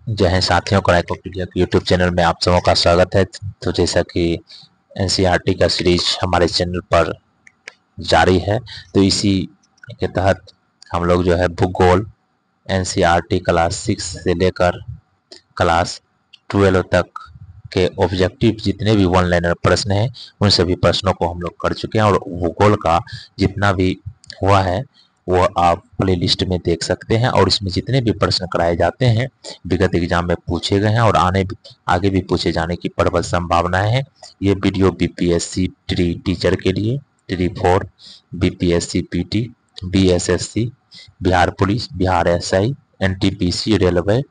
जय हिंद साथियों, क्राइकोपीडिया के यूट्यूब चैनल में आप सबों का स्वागत है। तो जैसा कि एनसीईआरटी का सीरीज हमारे चैनल पर जारी है, तो इसी के तहत हम लोग जो है भूगोल एनसीईआरटी क्लास 6 से लेकर क्लास 12 तक के ऑब्जेक्टिव जितने भी वन लाइनर प्रश्न हैं उन सभी प्रश्नों को हम लोग कर चुके हैं। और भूगोल का जितना भी हुआ है वो आप प्ले लिस्ट में देख सकते हैं। और इसमें जितने भी प्रश्न कराए जाते हैं विगत एग्जाम में पूछे गए हैं और आगे भी पूछे जाने की प्रबल संभावनाएं हैं। ये वीडियो बीपीएससी ट्री टीचर के लिए, tree 4, BPSC PT, BSSC, Bihar police, Bihar SI, NTPC, railway,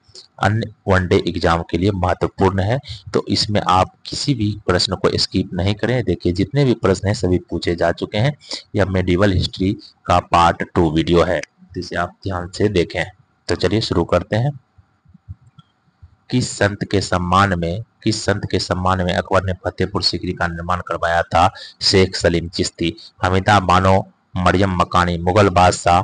अन्य वनडे एग्जाम के लिए महत्वपूर्ण है। तो इसमें आप किसी भी प्रश्न को स्किप नहीं करें। देखिए जितने भी प्रश्न हैं सभी पूछे जा चुके हैं। यह मेडिवल हिस्ट्री का पार्ट 2 वीडियो है, जिसे आप ध्यान से देखें। तो चलिए शुरू करते हैं। किस संत के सम्मान में अकबर ने फतेहपुर सीकरी का निर्माण करवाया था? शेख सलीम चिश्ती। हमीदा बानो मरियम मकानी मुगल बादशाह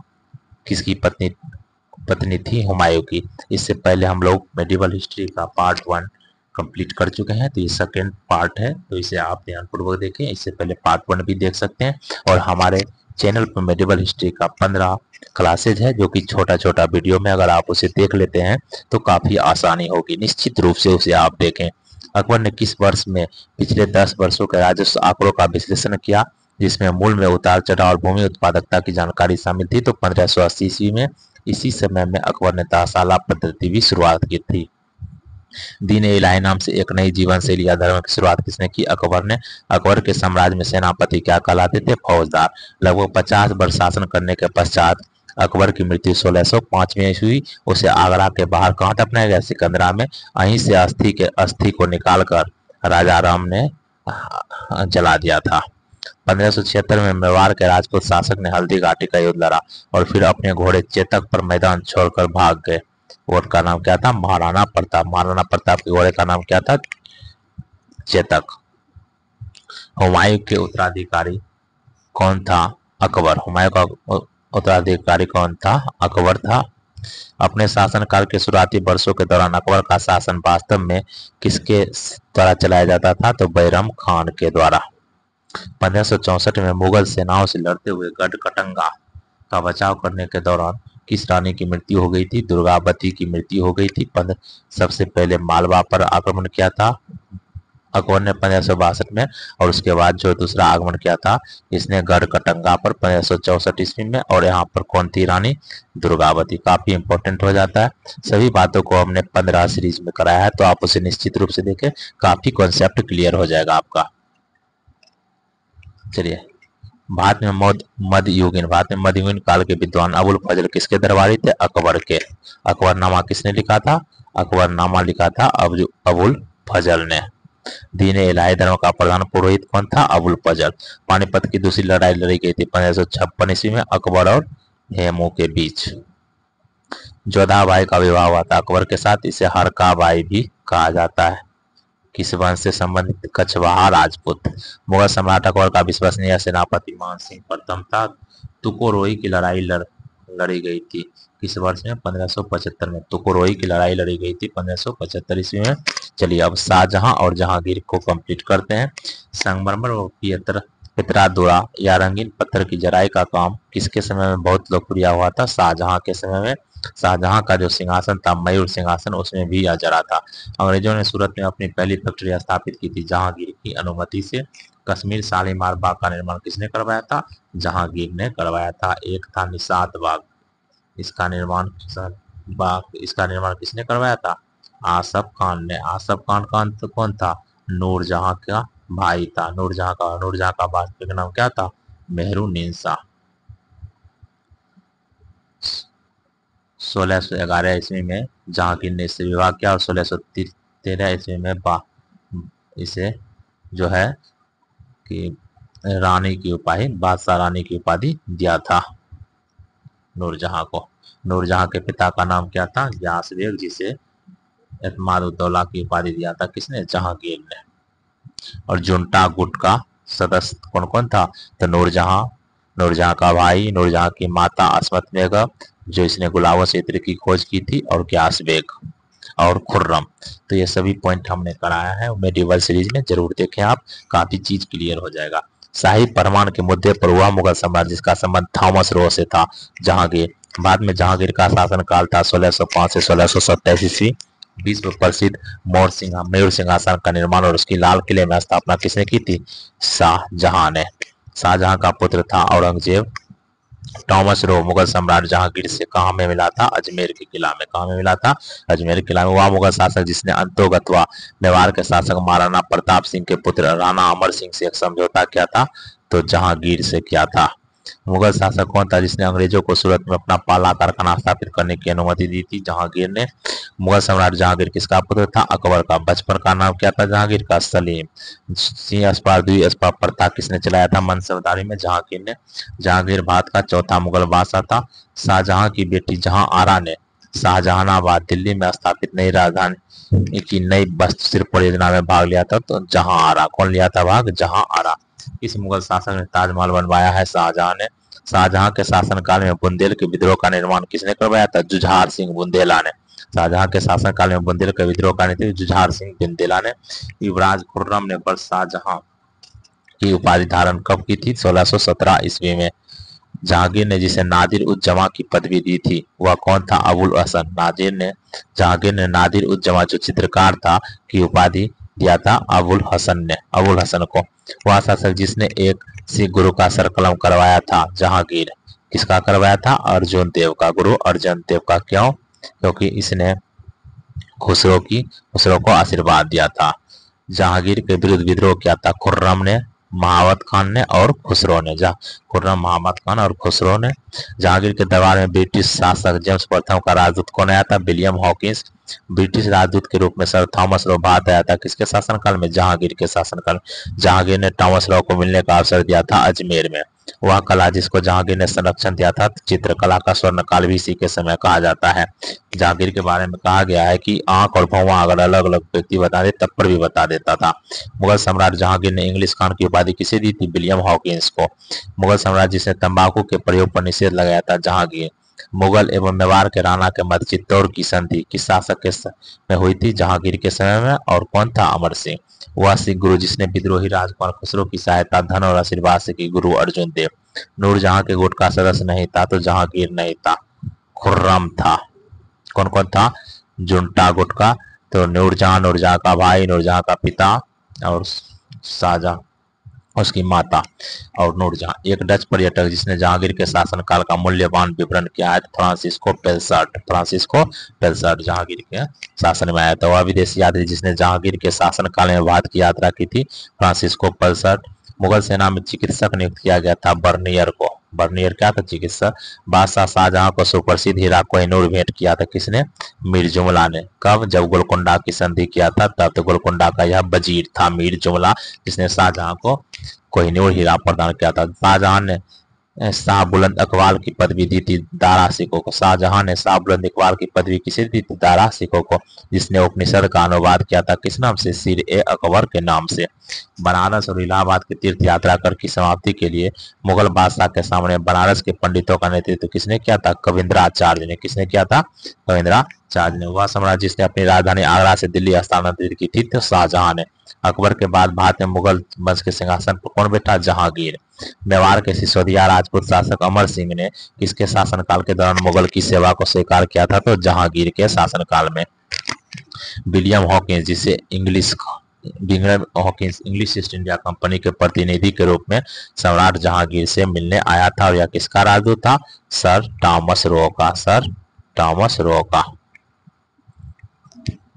किसकी पत्नी थी? हुमायूं की। इससे पहले हम लोग मेडिवल हिस्ट्री का पार्ट 1 कंप्लीट कर चुके हैं, तो ये सेकेंड पार्ट है, तो इसे आप ध्यानपूर्वक देखें। इससे पहले पार्ट 1 भी देख सकते हैं। और हमारे चैनल पर मेडिवल हिस्ट्री का 15 क्लासेज है, जो कि छोटा छोटा वीडियो में अगर आप उसे देख लेते हैं तो काफ़ी आसानी होगी। निश्चित रूप से उसे आप देखें। अकबर ने किस वर्ष में पिछले 10 वर्षों के राजस्व आंकड़ों का विश्लेषण किया, जिसमें मूल में उतार चढ़ाव और भूमि उत्पादकता की जानकारी शामिल थी? तो 1580 ईस्वी में। इसी समय में अकबर ने तहसाला पद्धति की शुरुआत की थी। दीन ए इलाही नाम से एक नई जीवन शैली या धर्म की शुरुआत किसने की? अकबर ने। अकबर के साम्राज्य में सेनापति क्या कहलाते थे? फौजदार। लगभग 50 वर्ष शासन करने के पश्चात अकबर की मृत्यु 1605 में हुई। उसे आगरा के बाहर कहाँ दफनाया गया? सिकंदरा में। वहीं से अस्थि को निकालकर राजा राम ने जला दिया था। 1576 में मेवाड़ के राजपूत शासक ने हल्दी घाटी का युद्ध लड़ा और फिर अपने घोड़े चेतक पर मैदान छोड़कर भाग गए। उनका नाम क्या था? महाराणा प्रताप। महाराणा प्रताप के घोड़े का नाम क्या था? चेतक। हुमायूं के उत्तराधिकारी कौन था? अकबर। हुमायूं का उत्तराधिकारी कौन था? अकबर था। अपने शासनकाल के शुरुआती वर्षों के दौरान अकबर का शासन वास्तव में किसके द्वारा चलाया जाता था? तो बैरम खान के द्वारा। 1564 में मुगल सेनाओं से लड़ते हुए गढ़कटंगा का बचाव करने के दौरान किस रानी की मृत्यु हो गई थी? दुर्गावती की मृत्यु हो गई थी। सबसे पहले मालवा पर आक्रमण किया था अकबर ने 1562 में, और उसके बाद जो दूसरा आगमन किया था इसने गढ़कटंगा पर 1564 ईस्वी में। और यहाँ पर कौन थी रानी? दुर्गावती। काफी इंपॉर्टेंट हो जाता है। सभी बातों को हमने 15 सीरीज में कराया है, तो आप उसे निश्चित रूप से देखें, काफी कॉन्सेप्ट क्लियर हो जाएगा आपका। चलिए, भारत में मध्ययुगीन काल के विद्वान अबुल फजल किसके दरबारी थे? अकबर के। अकबरनामा किसने लिखा था? अकबरनामा लिखा था अबुल फजल ने। दीन ए इलाही धर्म का प्रधान पुरोहित कौन था? अबुल फजल। पानीपत की दूसरी लड़ाई लड़ी गई थी 1556 ईस्वी में अकबर और हेमू के बीच। जोधा बाई का विवाह हुआ था अकबर के साथ, इसे हरका बाई भी कहा जाता है। किस वंश से संबंधित? कछवाहा राजपूत। मुगल सम्राट अकबर का विश्वसनीय सेनापति मान सिंह प्रथम था। तुकोरोई की लड़ाई लड़ी गई थी किस वर्ष में? 1575 में। तुकोरोई की लड़ाई लड़ी गई थी 1575 ईस्वी में। चलिए अब शाहजहां और जहांगीर को कंप्लीट करते हैं। संगमरमर व पितरादुरा या रंगीन पत्थर की जराई का काम किसके समय में बहुत लोकप्रिय हुआ था? शाहजहां के समय में। शाहजहां का जो सिंहासन था मयूर सिंहासन, उसमें भी यह जरा था। अंग्रेजों ने सूरत में अपनी पहली फैक्ट्री स्थापित की थी जहांगीर की अनुमति से। कश्मीर शालीमार बाग का निर्माण किसने करवाया था? जहांगीर ने करवाया था। एक था निषाद बाग, इसका निर्माण किसने करवाया था? आसफ खान ने। आसफ खान कौन था? नूरजहां का भाई था। नूरजहां का वास्तविक नाम क्या था? मेहरुन्निसा। 1611 ईस्वी में जहांगीर ने इससे विवाह किया और 1613 ईस्वी में इसे जो है कि रानी की उपाधि, बादशाह रानी की उपाधि दिया था नूरजहां को। नूरजहां के पिता का नाम क्या था? ग्यास बेग, जिसे एतमाद उद्दौला की उपाधि दिया था किसने? जहांगीर ने। और जुंटा गुट का सदस्य कौन कौन था? तो नूरजहां का भाई, नूरजहां की माता अस्मत बेगम, जो इसने गुलाबों से इत्र की खोज की थी, और ग्यास बेग। और खुर्रम। तो ये सभी पॉइंट हमने कराया है मेडिवल सीरीज में, जरूर देखें आप, काफी चीज क्लियर हो जाएगा। शाही फरमान के मुद्दे पर वह मुगल सम्राट जिसका संबंध थॉमस रो से था, जहांगीर। बाद में जहांगीर का शासनकाल था 1605 से 1627 ईस्वी। विश्व प्रसिद्ध मयूर सिंहासन का निर्माण और उसकी लाल किले में स्थापना किसने की थी? शाहजहां ने। शाहजहां का पुत्र था औरंगजेब। थॉमस रो मुगल सम्राट जहांगीर से कहाँ में मिला था? अजमेर के किला में। कहाँ में मिला था? अजमेर के किला में। वह मुगल शासक जिसने अंतोगत्वा मेवाड़ के शासक महाराणा प्रताप सिंह के पुत्र राणा अमर सिंह से एक समझौता किया था? तो जहांगीर से किया था। मुगल शासक कौन था जिसने अंग्रेजों को सूरत में अपना पहला कारखाना स्थापित करने की अनुमति दी थी? जहांगीर ने। मुगल सम्राट जहांगीर किसका पुत्र था? अकबर का। बचपन का नाम क्या था जहांगीर का? सलीम। सिंह अस्पार द्वी अस्पार प्रथा किसने चलाया था मनसबदारी में? जहांगीर ने। जहांगीर भारत का चौथा मुगल बादशाह था। शाहजहां की बेटी जहां आरा ने शाहजहानाबाद दिल्ली में स्थापित नई राजधानी की नई बस्ती परियोजना में भाग लिया था। तो जहां आरा। कौन लिया था भाग? जहां आरा। इस मुगल शासक ने ताजमहल बनवाया है? शाहजहां ने। शाहजहां के शासनकाल में बुंदेल के विद्रोह का निर्माण किसने करवाया था? जुझार सिंह बुंदेला ने। शाहजहां के शासनकाल में बुंदेल के विद्रोह का नेतृत्व जुझार सिंह बुंदेला ने। युवराज खुर्रम ने पर शाहजहां की उपाधि धारण कब की थी? 1617 ईस्वी में। जहांगीर ने जिसे नादिर उज जमा की पदवी दी थी वह कौन था? अबुल हसन। जहांगीर ने नादिर उज जमा जो चित्रकार था की उपाधि दिया था अबुल हसन को। वह शासक जिसने एक सिख गुरु का सरकलम करवाया था? जहांगीर। किसका करवाया था? अर्जुन देव का। गुरु अर्जुन देव का। क्यों? क्योंकि इसने खुसरो को आशीर्वाद दिया था। जहांगीर के विरुद्ध विद्रोह किया था खुर्रम ने, महावत खान ने और खुसरो ने। खुर्रम, महावत खान और खुसरो ने। जहांगीर के दरबार में ब्रिटिश शासक जेम्स प्रथम का राजदूत कौन आया था? William Hawkins. ब्रिटिश राजदूत के रूप में सर थॉमस रो भारत आया था किसके शासनकाल में? जहांगीर के शासनकाल में। जहांगीर ने थॉमस रो को मिलने का अवसर दिया था अजमेर में। वह कला जिसको जहांगीर ने संरक्षण दिया था चित्रकला का स्वर्णकाल भी इसी के समय कहा जाता है। जहांगीर के बारे में कहा गया है कि आंख और भौवा अगर अलग अलग व्यक्ति बता दे तब पर भी बता देता था। मुगल सम्राट जहांगीर ने इंग्लिश खान की उपाधि किसे दी थी? विलियम हॉकिंस को। मुगल सम्राट जिसने तंबाकू के प्रयोग पर निषेध लगाया था? जहांगीर। मुगल एवं मेवाड़ के राणा के मध्य चित्तौड़ की संधि किस शासक के में हुई थी? जहांगीर के समय में। और कौन था? अमर सिंह। वह सिख गुरु जिसने विद्रोही राजकुमार खुसरो की सहायता धन और आशीर्वाद से की? गुरु अर्जुन देव। नूरजहां के गुट का सदस्य नहीं था तो जहांगीर नहीं था, खुर्रम था। कौन कौन था? जुंटा गुट का। तो नूरजहां का भाई, नूरजहां का पिता और शाहजहां उसकी माता और नूरजहां। एक डच पर्यटक जिसने जहांगीर के शासनकाल का मूल्यवान विवरण किया है फ्रांसिस्को पेलसर्ट जहांगीर के शासन में आया था। वह विदेशी यात्री जिसने जहांगीर के शासनकाल में भारत की यात्रा की थी? Francisco Pelsaert. मुगल सेना में चिकित्सक नियुक्त किया गया था बर्नियर को। बर्नियर क्या था? चिकित्सक। बादशाह शाहजहां को सुप्रसिद्ध हीरा कोहिनूर भेंट किया था किसने? मीर जुमला ने। कब? जब गोलकुंडा की संधि किया था तब। तो गोलकुंडा का यह वजीर था मीर जुमला जिसने शाहजहां को कोहिनूर हीरा प्रदान किया था। शाहजहां ने शाह बुलंद अकबाल की पदवी दी थी दारा सिकों को। शाहजहां ने शाह बुलंद इकबाल की पदवी किसे दी थी? दारा सिकों को, जिसने उपनिषद का अनुवाद किया था किस नाम से? सिर ए अकबर के नाम से। बनारस और इलाहाबाद की तीर्थ यात्रा कर की समाप्ति के लिए मुगल बादशाह के सामने बनारस के पंडितों का नेतृत्व किसने किया था? कविंद्राचार्य ने। किसने किया था? कविंद्राचार्य ने। वह सम्राट जिसने अपनी राजधानी आगरा से दिल्ली हस्तांतरित की थी तो शाहजहां ने। अकबर के बाद भारत में मुगल वंश के सिंहासन पर कौन बैठा? जहांगीर। मेवाड़ के सिसोदिया राजपूत शासक अमर सिंह ने किसके शासनकाल के दौरान मुगल की सेवा को स्वीकार किया था? तो जहांगीर के शासनकाल में। विलियम हॉकिंस जिसे इंग्लिश ईस्ट इंडिया कंपनी के प्रतिनिधि के रूप में सम्राट जहांगीर से मिलने आया था और यह किसका राजदूत था? सर थॉमस रो का।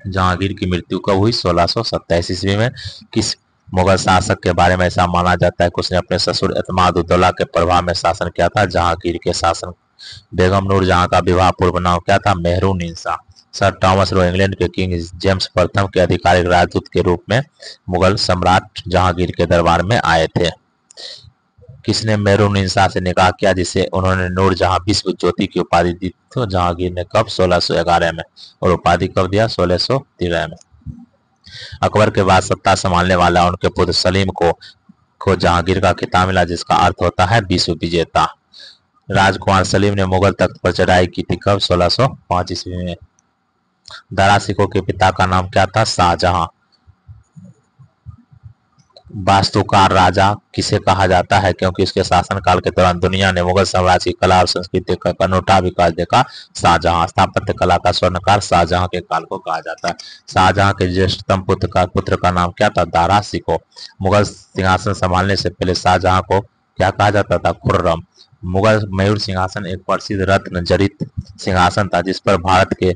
जहांगीर की मृत्यु कब हुई? 1627 ईस्वी में। किस मुगल शासक के बारे में ऐसा माना जाता है कि उसने अपने ससुर एतमाद उद्दौला के प्रभाव में शासन किया था? जहांगीर के शासन। बेगम नूरजहां का विवाह पूर्व नाम क्या था? Mehrunnisa. Sir Thomas Roe England के किंग जेम्स प्रथम के आधिकारिक राजदूत के रूप में मुगल सम्राट जहांगीर के दरबार में आए थे। किसने मेहरुनिसा से निकाह किया जिसे उन्होंने नूरजहां विश्व ज्योति की उपाधि दी? तो जहांगीर ने। कब? 1611 में। और उपाधि कब दिया? 1613 में। अकबर के बाद सत्ता संभालने वाला उनके पुत्र सलीम को जहांगीर का खिताब मिला जिसका अर्थ होता है विश्व विजेता। राजकुमार सलीम ने मुगल तख्त पर चढ़ाई की थी कब? 1605 ईस्वी में। दारा शिकोह के पिता का नाम क्या था? शाहजहां। वास्तुकार राजा किसे कहा जाता है? क्योंकि उसके शासनकाल के दौरान दुनिया ने मुगल साम्राज्य की कला और संस्कृति का अनूठा विकास देखा। शाहजहां। स्थापत्य कला का स्वर्णकार शाहजहां के काल को कहा जाता है। शाहजहां के ज्येष्ठतम पुत्र का नाम क्या था? दारा शिकोह। मुगल सिंहासन संभालने से पहले शाहजहां को क्या कहा जाता था? खुर्रम। मुगल मयूर सिंहासन एक प्रसिद्ध रत्न जड़ित सिंहासन था जिस पर भारत के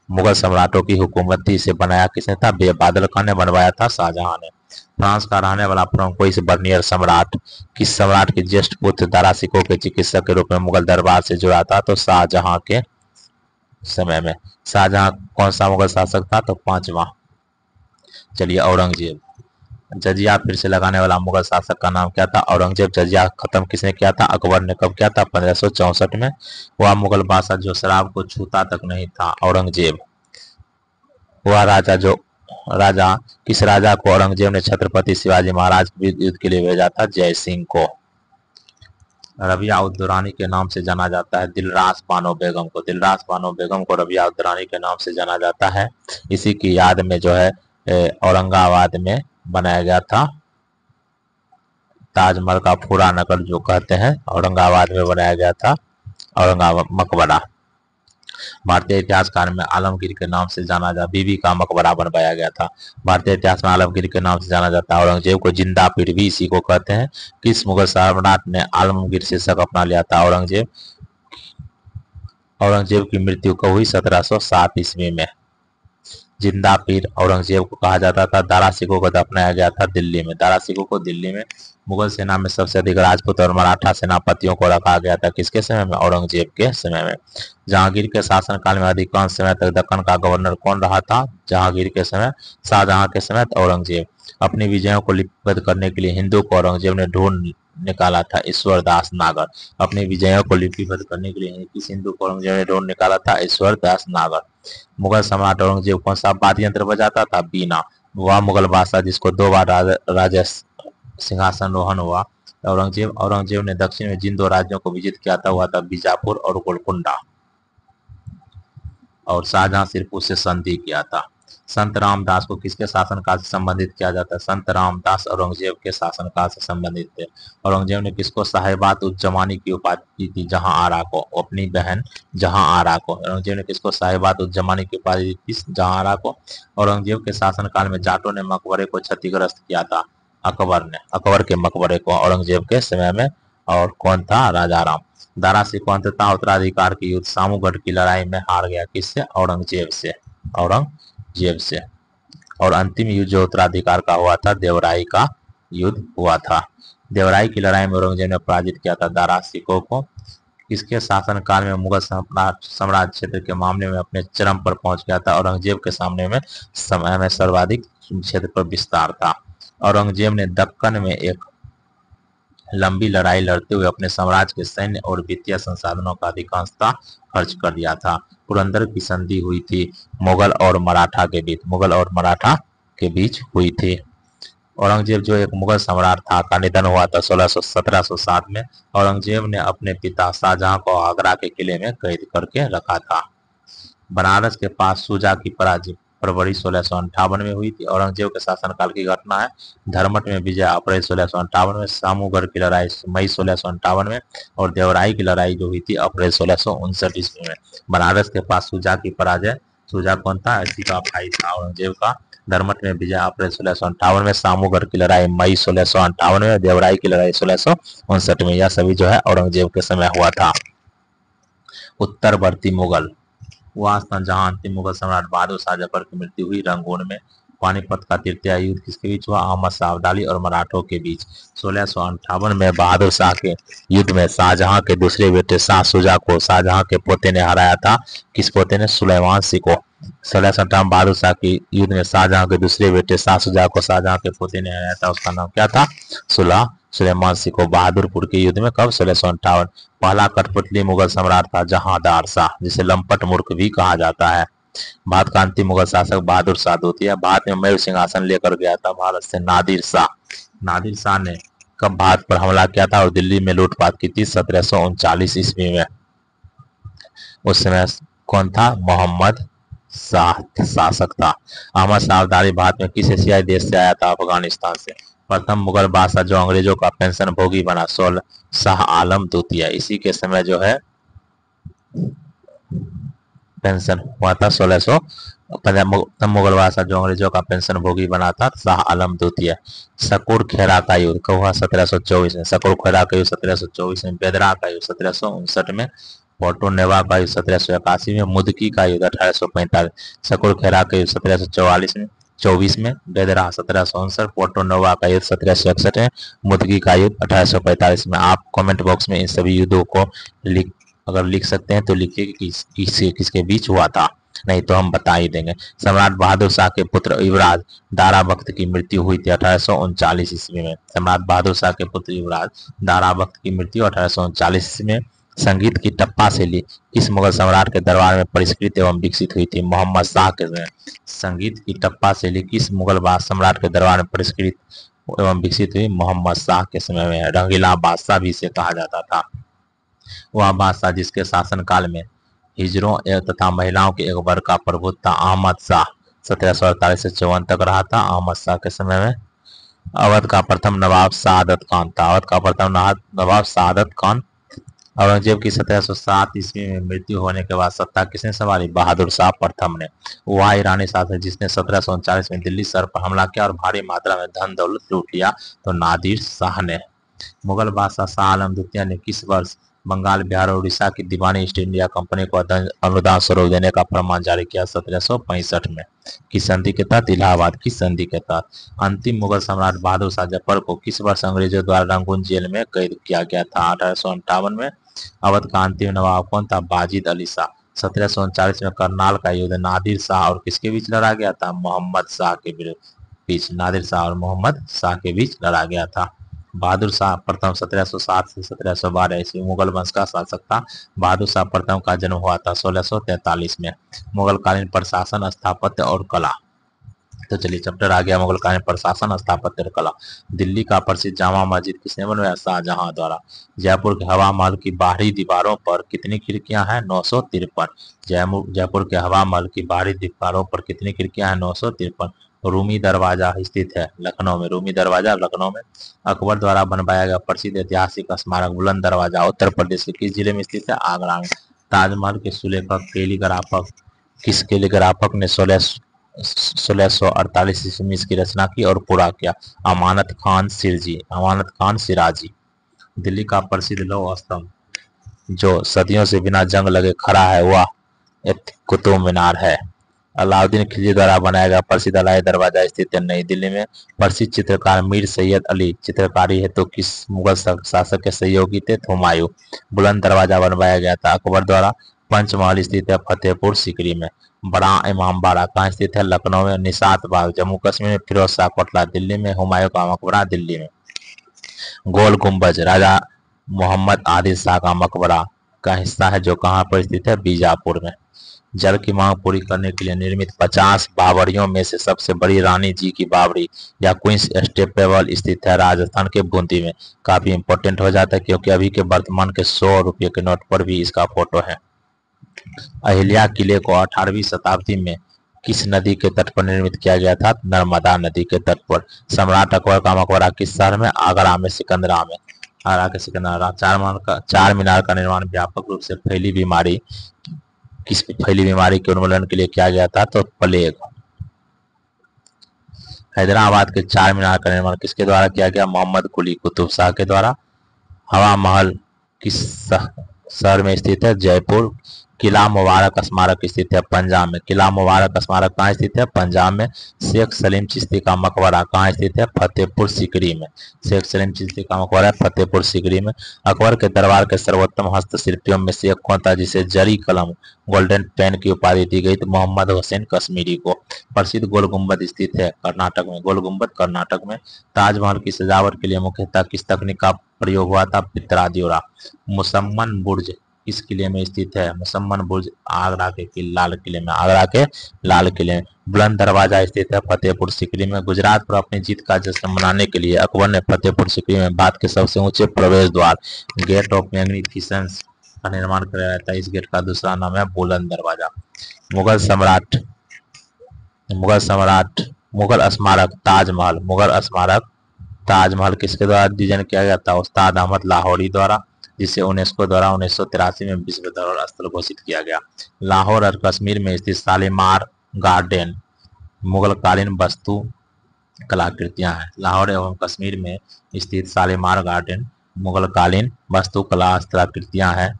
मुगल सम्राटों की हुकूमत थी। इसे बनाया किसने था? बादल खान ने बनवाया था शाहजहां ने। फ्रांस का रहने वाला फ्रांकोइस बर्नियर सम्राट किस सम्राट के ज्येष्ठ पुत्र दारा शिकोह के चिकित्सक के रूप में मुगल दरबार से जुड़ा था? तो शाहजहां के समय में। शाहजहां कौन सा मुगल शासक था? तो 5वां। चलिए, औरंगजेब। जजिया फिर से लगाने वाला मुगल शासक का नाम क्या था? औरंगजेब। जजिया खत्म किसने किया था? अकबर ने। कब किया था? 1564 में। वह मुगल बादशाह जो शराब को छूता तक नहीं था, औरंगजेब। वह राजा किस राजा को औरंगजेब ने छत्रपति शिवाजी महाराज के युद्ध के लिए भेजा था? जय सिंह को। रबिया उद दौरानी के नाम से जाना जाता है दिलरास बानो बेगम को। दिलरास बानो बेगम को रबिया उद दौरानी के नाम से जाना जाता है। इसी की याद में जो है औरंगाबाद में बनाया गया था ताजमहल का पूरा नकल जो कहते हैं, औरंगाबाद में बनाया गया था औरंगाबाद मकबरा। भारतीय इतिहासकार में आलमगीर के नाम से जाना जाता, बीबी का मकबरा बनवाया गया था। भारतीय इतिहास में आलमगीर के नाम से जाना जाता है। औरंगजेब को जिंदा पीर भी इसी को कहते हैं। किस मुगल सम्राट ने आलमगीर शीर्षक अपना लिया था? औरंगजेब की मृत्यु कब हुई? 1707 ईस्वी में। जिंदा पीर औरंगजेब को कहा जाता था। दारा शिकोह को दफनाया गया था दिल्ली में। दारा शिकोह को दिल्ली में मुगल सेना में सबसे अधिक राजपूत और मराठा सेनापतियों को रखा गया था। किसके समय में? औरंगजेब के समय में। जहांगीर के शासनकाल में अधिकांश समय तक दक्कन का गवर्नर कौन रहा था? जहांगीर के समय। शाहजहां के समय औरंगजेब। अपनी विजयों को लिपिबद्ध करने के लिए हिंदू को औरंगजेब ने ढूंढ निकाला था? ईश्वर दास नागर। अपनी विजयों को लिपिबद्ध करने के लिए किस हिंदू को औरंगजेब ने ढूंढ निकाला था? ईश्वर दास नागर। मुगल सम्राट औरंगजेब कौन सा वाद्य यंत्र बजाता था? बीना। वह मुगल बादशाह जिसको 2 बार राजा सिंहासनरोहण हुआ। औरंगजेब ने दक्षिण में जिन 2 राज्यों को विजित किया था वह था बीजापुर और गोलकुंडा। और शाहजहां सिर्फ उससे संधि किया था। संत रामदास को किसके शासनकाल से संबंधित किया जाता है? संत रामदास औरंगजेब के शासनकाल से संबंधित थे। औरंगजेब ने किसको साहिबात उज जमानी की उपाधि दी थी? जहां आरा को। अपनी बहन जहां आरा को। औरंगजेब ने किसको साहिबात उज जमानी की उपाधि दी थी? जहां आरा को। औरंगजेब के शासनकाल में जाटों ने मकबरे को क्षतिग्रस्त किया था? अकबर ने। अकबर के मकबरे को औरंगजेब के समय में। और कौन था? राजा राम। दारा शिकोह अंततः उत्तराधिकार की युद्ध सामूगढ़ की लड़ाई में हार गया। किससे? औरंगजेब से। औरंगजेब से। और अंतिम युद्ध जो उत्तराधिकार का हुआ था, देवराई का युद्ध हुआ था। देवराई की लड़ाई में औरंगजेब ने पराजित किया था दारा शिकोह को। किसके शासनकाल में मुगल साम्राज्य क्षेत्र के मामले में अपने चरम पर पहुंच गया था? औरंगजेब के सामने में समय में सर्वाधिक क्षेत्र पर विस्तार था। औरंगजेब ने दक्कन में एक लंबी लड़ाई लड़ते हुए अपने साम्राज्य के सैन्य और वित्तीय संसाधनों का अधिकांशता खर्च कर दिया था। पुरंदर की संधि हुई थी मुगल और मराठा के बीच हुई थी। औरंगजेब जो एक मुगल सम्राट था का निधन हुआ था 1707 में। औरंगजेब ने अपने पिता शाहजहां को आगरा के किले में कैद करके रखा था। बनारस के पास शुजा की पराजय फरवरी 1658 में हुई थी। औरंगजेब के शासनकाल की घटना है। धर्मट में विजय अप्रैल 1658 में। सामूगढ़ की लड़ाई मई 1658 में। और देवराई की लड़ाई जो हुई थी अप्रैल 1659 ईस्वी में। बनारस के पास शुजा की पराजय। शुजा कौन था? इसी का भाई था औरंगजेब का। धर्मट में विजय अप्रैल 1658 में। सामूगढ़ की लड़ाई मई 1658 में। देवराई की लड़ाई 1659 में। यह सभी जो है औरंगजेब के समय हुआ था। उत्तरवर्ती मुगल। वह स्थान जहां अंतिम मुगल सम्राट बहादुर शाह जफर की मृत्यु हुई, रंगून में। पानीपत का तृतीय युद्ध किसके बीच हुआ? अहमद शाह अब्दाली और मराठों के बीच। 1658 में बहादुर शाह के युद्ध में शाहजहां के दूसरे बेटे शाह शुजा को शाहजहां के पोते ने हराया था। किस पोते ने? सुलेमान सिंह को। 1658 बहादुर शाह के युद्ध में शाहजहां के दूसरे बेटे शाह शुजा को शाहजहां के पोते ने हराया था। उसका नाम क्या था? सुलेमान सिंह को। बहादुरपुर के युद्ध में। कब? 1658। पहला कठपुतली मुगल सम्राट था जहांदार शाह, जिसे लंपट मूर्ख भी कहा जाता है। भारत का अंतिम मुगल शासक बहादुर शाह द्वितीय। भारत में मयूर सिंहासन लेकर गया था भारत से नादिर शाह। नादिर शाह ने कब भारत पर हमला किया था और दिल्ली में लूटपाट की थी? 1739 ईस्वी में। उस समय कौन था? मोहम्मद शासक था। अहमद शाह अब्दाली भारत में किस एशियाई देश से आया था? अफगानिस्तान से। प्रथम मुगल बादशाह जो अंग्रेजों का पेंशन भोगी बना, शाह आलम द्वितीय। इसी के समय जो है पेंशन हुआ था 1600। मुगल बादशाह जो अंग्रेजों का पेंशन भोगी बना था, शाह आलम द्वितीय। सकूर खेरा का युद्ध कब हुआ? 1724 में। सकूर खेरा का युद्ध 1724 में। बेदरा का युद्ध 1759 में। पोर्टो नेवा का युद्ध 1781 में। मुदकी का युद्ध 1845। सकूर खेरा का युद्ध 1744 में 24 में। बेदरा 1759। पोर्टो नोवा का युद्ध 1761 में। मुदकी का युद्ध 1845 में। आप कमेंट बॉक्स में इन सभी युद्धों को अगर लिख सकते हैं तो लिखिए कि किसके बीच हुआ था, नहीं तो हम बता ही देंगे। सम्राट बहादुर शाह के पुत्र युवराज दारा बख्त की मृत्यु हुई थी 1839 ईस्वी में। सम्राट बहादुर शाह के पुत्र युवराज दारा बख्त की मृत्यु 1839 ईस्वी में। संगीत की टप्पा शैली किस मुगल सम्राट के दरबार में परिष्कृत एवं विकसित हुई थी? मोहम्मद शाह के समय। संगीत की टप्पा शैली किस मुगल सम्राट के दरबार में परिष्कृत एवं विकसित हुई? मोहम्मद शाह के समय में। रंगीला बादशाह भी इसे कहा जाता था। वह बादशाह जिसके शासनकाल में हिजरों तथा महिलाओं के एक वर्ग का प्रभुत्व था। अहमद शाह 1748 से 54 तक रहा था। अहमद शाह के समय में अवध का प्रथम नवाब सआदत खान था। अवध का प्रथम नवाब सआदत खान। औरंगजेब की 1707 ईस्वी में मृत्यु होने के बाद सत्ता किसने संभाली? बहादुर शाह प्रथम ने। वह ईरानी शासक जिसने 1739 में दिल्ली शहर पर हमला किया और भारी मात्रा में धन दौलत लूट लिया, तो नादिर शाह ने। मुगल बादशाह शाह आलम द्वितीय ने किस वर्ष बंगाल, बिहार और उड़ीसा की दीवानी ईस्ट इंडिया कंपनी को अनुदान स्वरूप देने का फरमान जारी किया? 1765 में। किस संधि के तहत? इलाहाबाद की संधि के तहत। अंतिम मुगल सम्राट बहादुर शाह जफर को किस वर्ष अंग्रेजों द्वारा रंगून जेल में कैद किया गया था? 1858 में। अवध का अंतिम नवाब कौन था? बाजिद अली शाह। 1739 में करनाल का युद्ध नादिर शाह और किसके बीच लड़ा गया था? मोहम्मद शाह के बीच। नादिर शाह और मोहम्मद शाह के बीच लड़ा गया था। बहादुर शाह प्रथम 1707 से 1712 ईस्वी मुगल वंश का शासक था। बहादुर शाह प्रथम का जन्म हुआ था 1643 में। मुगलकालीन प्रशासन, स्थापत्य और कला। तो चलिए चैप्टर आ गया मुगलकालीन प्रशासन, स्थापत्य और कला। दिल्ली का प्रसिद्ध जामा मस्जिद किसने बनवाया? शाहजहां द्वारा। जयपुर के हवा महल की बाहरी दीवारों पर कितनी खिड़कियां हैं? 953। जयपुर के हवा महल की बाहरी दीवारों पर कितनी खिड़कियां हैं? 953। रूमी दरवाजा स्थित है लखनऊ में। रूमी दरवाजा लखनऊ में। अकबर द्वारा बनवाया गया प्रसिद्ध ऐतिहासिक स्मारक बुलंद दरवाजा उत्तर प्रदेश के किस जिले में स्थित है? आगरा में। ताजमहल के सुलेखक किस कैलीग्राफक ने 1648 ईस्वी में इसकी रचना की और पूरा किया? अमानत खान सिराजी। दिल्ली का प्रसिद्ध लौह स्तंभ जो सदियों से बिना जंग लगे खड़ा है वह कुतुब मीनार है। अलाउद्दीन खिलजी द्वारा बनाया गया प्रसिद्ध अलाई दरवाजा स्थित है नई दिल्ली में। प्रसिद्ध चित्रकार मीर सैयद अली चित्रकारी है तो किस मुगल शासक के सहयोगी थे? हुमायूं। बुलंद दरवाजा बनवाया गया था अकबर द्वारा। पंचमहल स्थित है फतेहपुर सीकरी में। बड़ा इमामबाड़ा कहाँ स्थित है? लखनऊ में। निशात बाग जम्मू कश्मीर में। फिरोज शाह कोटला दिल्ली में। हुमायूं का मकबरा दिल्ली में। गोल गुम्बज राजा मोहम्मद आदिल शाह का मकबरा का हिस्सा है जो कहाँ पर स्थित है? बीजापुर में। जल की मांग पूरी करने के लिए निर्मित 50 बावड़ियों में से सबसे बड़ी रानी जी की बावड़ी या क्वींस स्टेपवेल स्थित है राजस्थान के बूंदी में। काफी इंपॉर्टेंट हो जाता है क्योंकि अभी के वर्तमान के 100 रुपये के नोट पर भी इसका फोटो है। अहिल्या किले को 18वीं शताब्दी में किस नदी के तट पर निर्मित किया गया था? नर्मदा नदी के तट पर। सम्राट अकबर का मकबरा किस शहर में? आगरा में, सिकंदरा में। आगरा के सिकंदरा। चार मीनार का निर्माण व्यापक रूप से फैली बीमारी के उन्मूलन के लिए किया गया था? तो प्लेग। हैदराबाद के चार मीनार का निर्माण किसके द्वारा किया गया? मोहम्मद कुली कुतुब शाह के द्वारा। हवा महल किस शहर में स्थित है? जयपुर। किला मुबारक स्मारक स्थित है पंजाब में। किला मुबारक स्मारक कहाँ स्थित है? पंजाब में। शेख सलीम चिश्ती का मकबरा कहाँ स्थित है? फतेहपुर सीकरी में। शेख सलीम चिश्ती का मकबरा है फतेहपुर सीकरी में। अकबर के दरबार के सर्वोत्तम हस्तशिल्पियों में से एक कौन था जिसे जरी कलम गोल्डन पेन की उपाधि दी गई? तो मोहम्मद हुसैन कश्मीरी को। प्रसिद्ध गोल गुम्बद स्थित है कर्नाटक में। गोल गुम्बद कर्नाटक में। ताजमहल की सजावट के लिए मुख्यतः किस तकनीक का प्रयोग हुआ था? पित्रा द्योरा। मुसम्मन बुर्ज किस किले में स्थित है? मुसम्मन बुर्ज आगरा के लाल किले में। आगरा के लाल किले में। बुलंद दरवाजा स्थित है फतेहपुर सीकरी में। गुजरात पर अपनी जीत का जश्न मनाने के लिए अकबर ने फतेहपुर सीकरी में भारत के सबसे ऊंचे प्रवेश द्वार गेट ऑफ मैग्निफिसेंस का निर्माण कराया था। इस गेट का दूसरा नाम है बुलंद दरवाजा। मुगल स्मारक ताजमहल। मुगल स्मारक ताजमहल किसके द्वारा डिजाइन किया गया था? उस्ताद अहमद लाहौरी द्वारा, जिसे यूनेस्को द्वारा 1983 में विश्व धरोहर स्थल घोषित किया गया। लाहौर और कश्मीर में स्थित शालीमार गार्डन मुगलकालीन वस्तु कलाकृतियां हैं। लाहौर एवं कश्मीर में स्थित शालीमार गार्डन मुगलकालीन वास्तुकला कलाकृतियां हैं।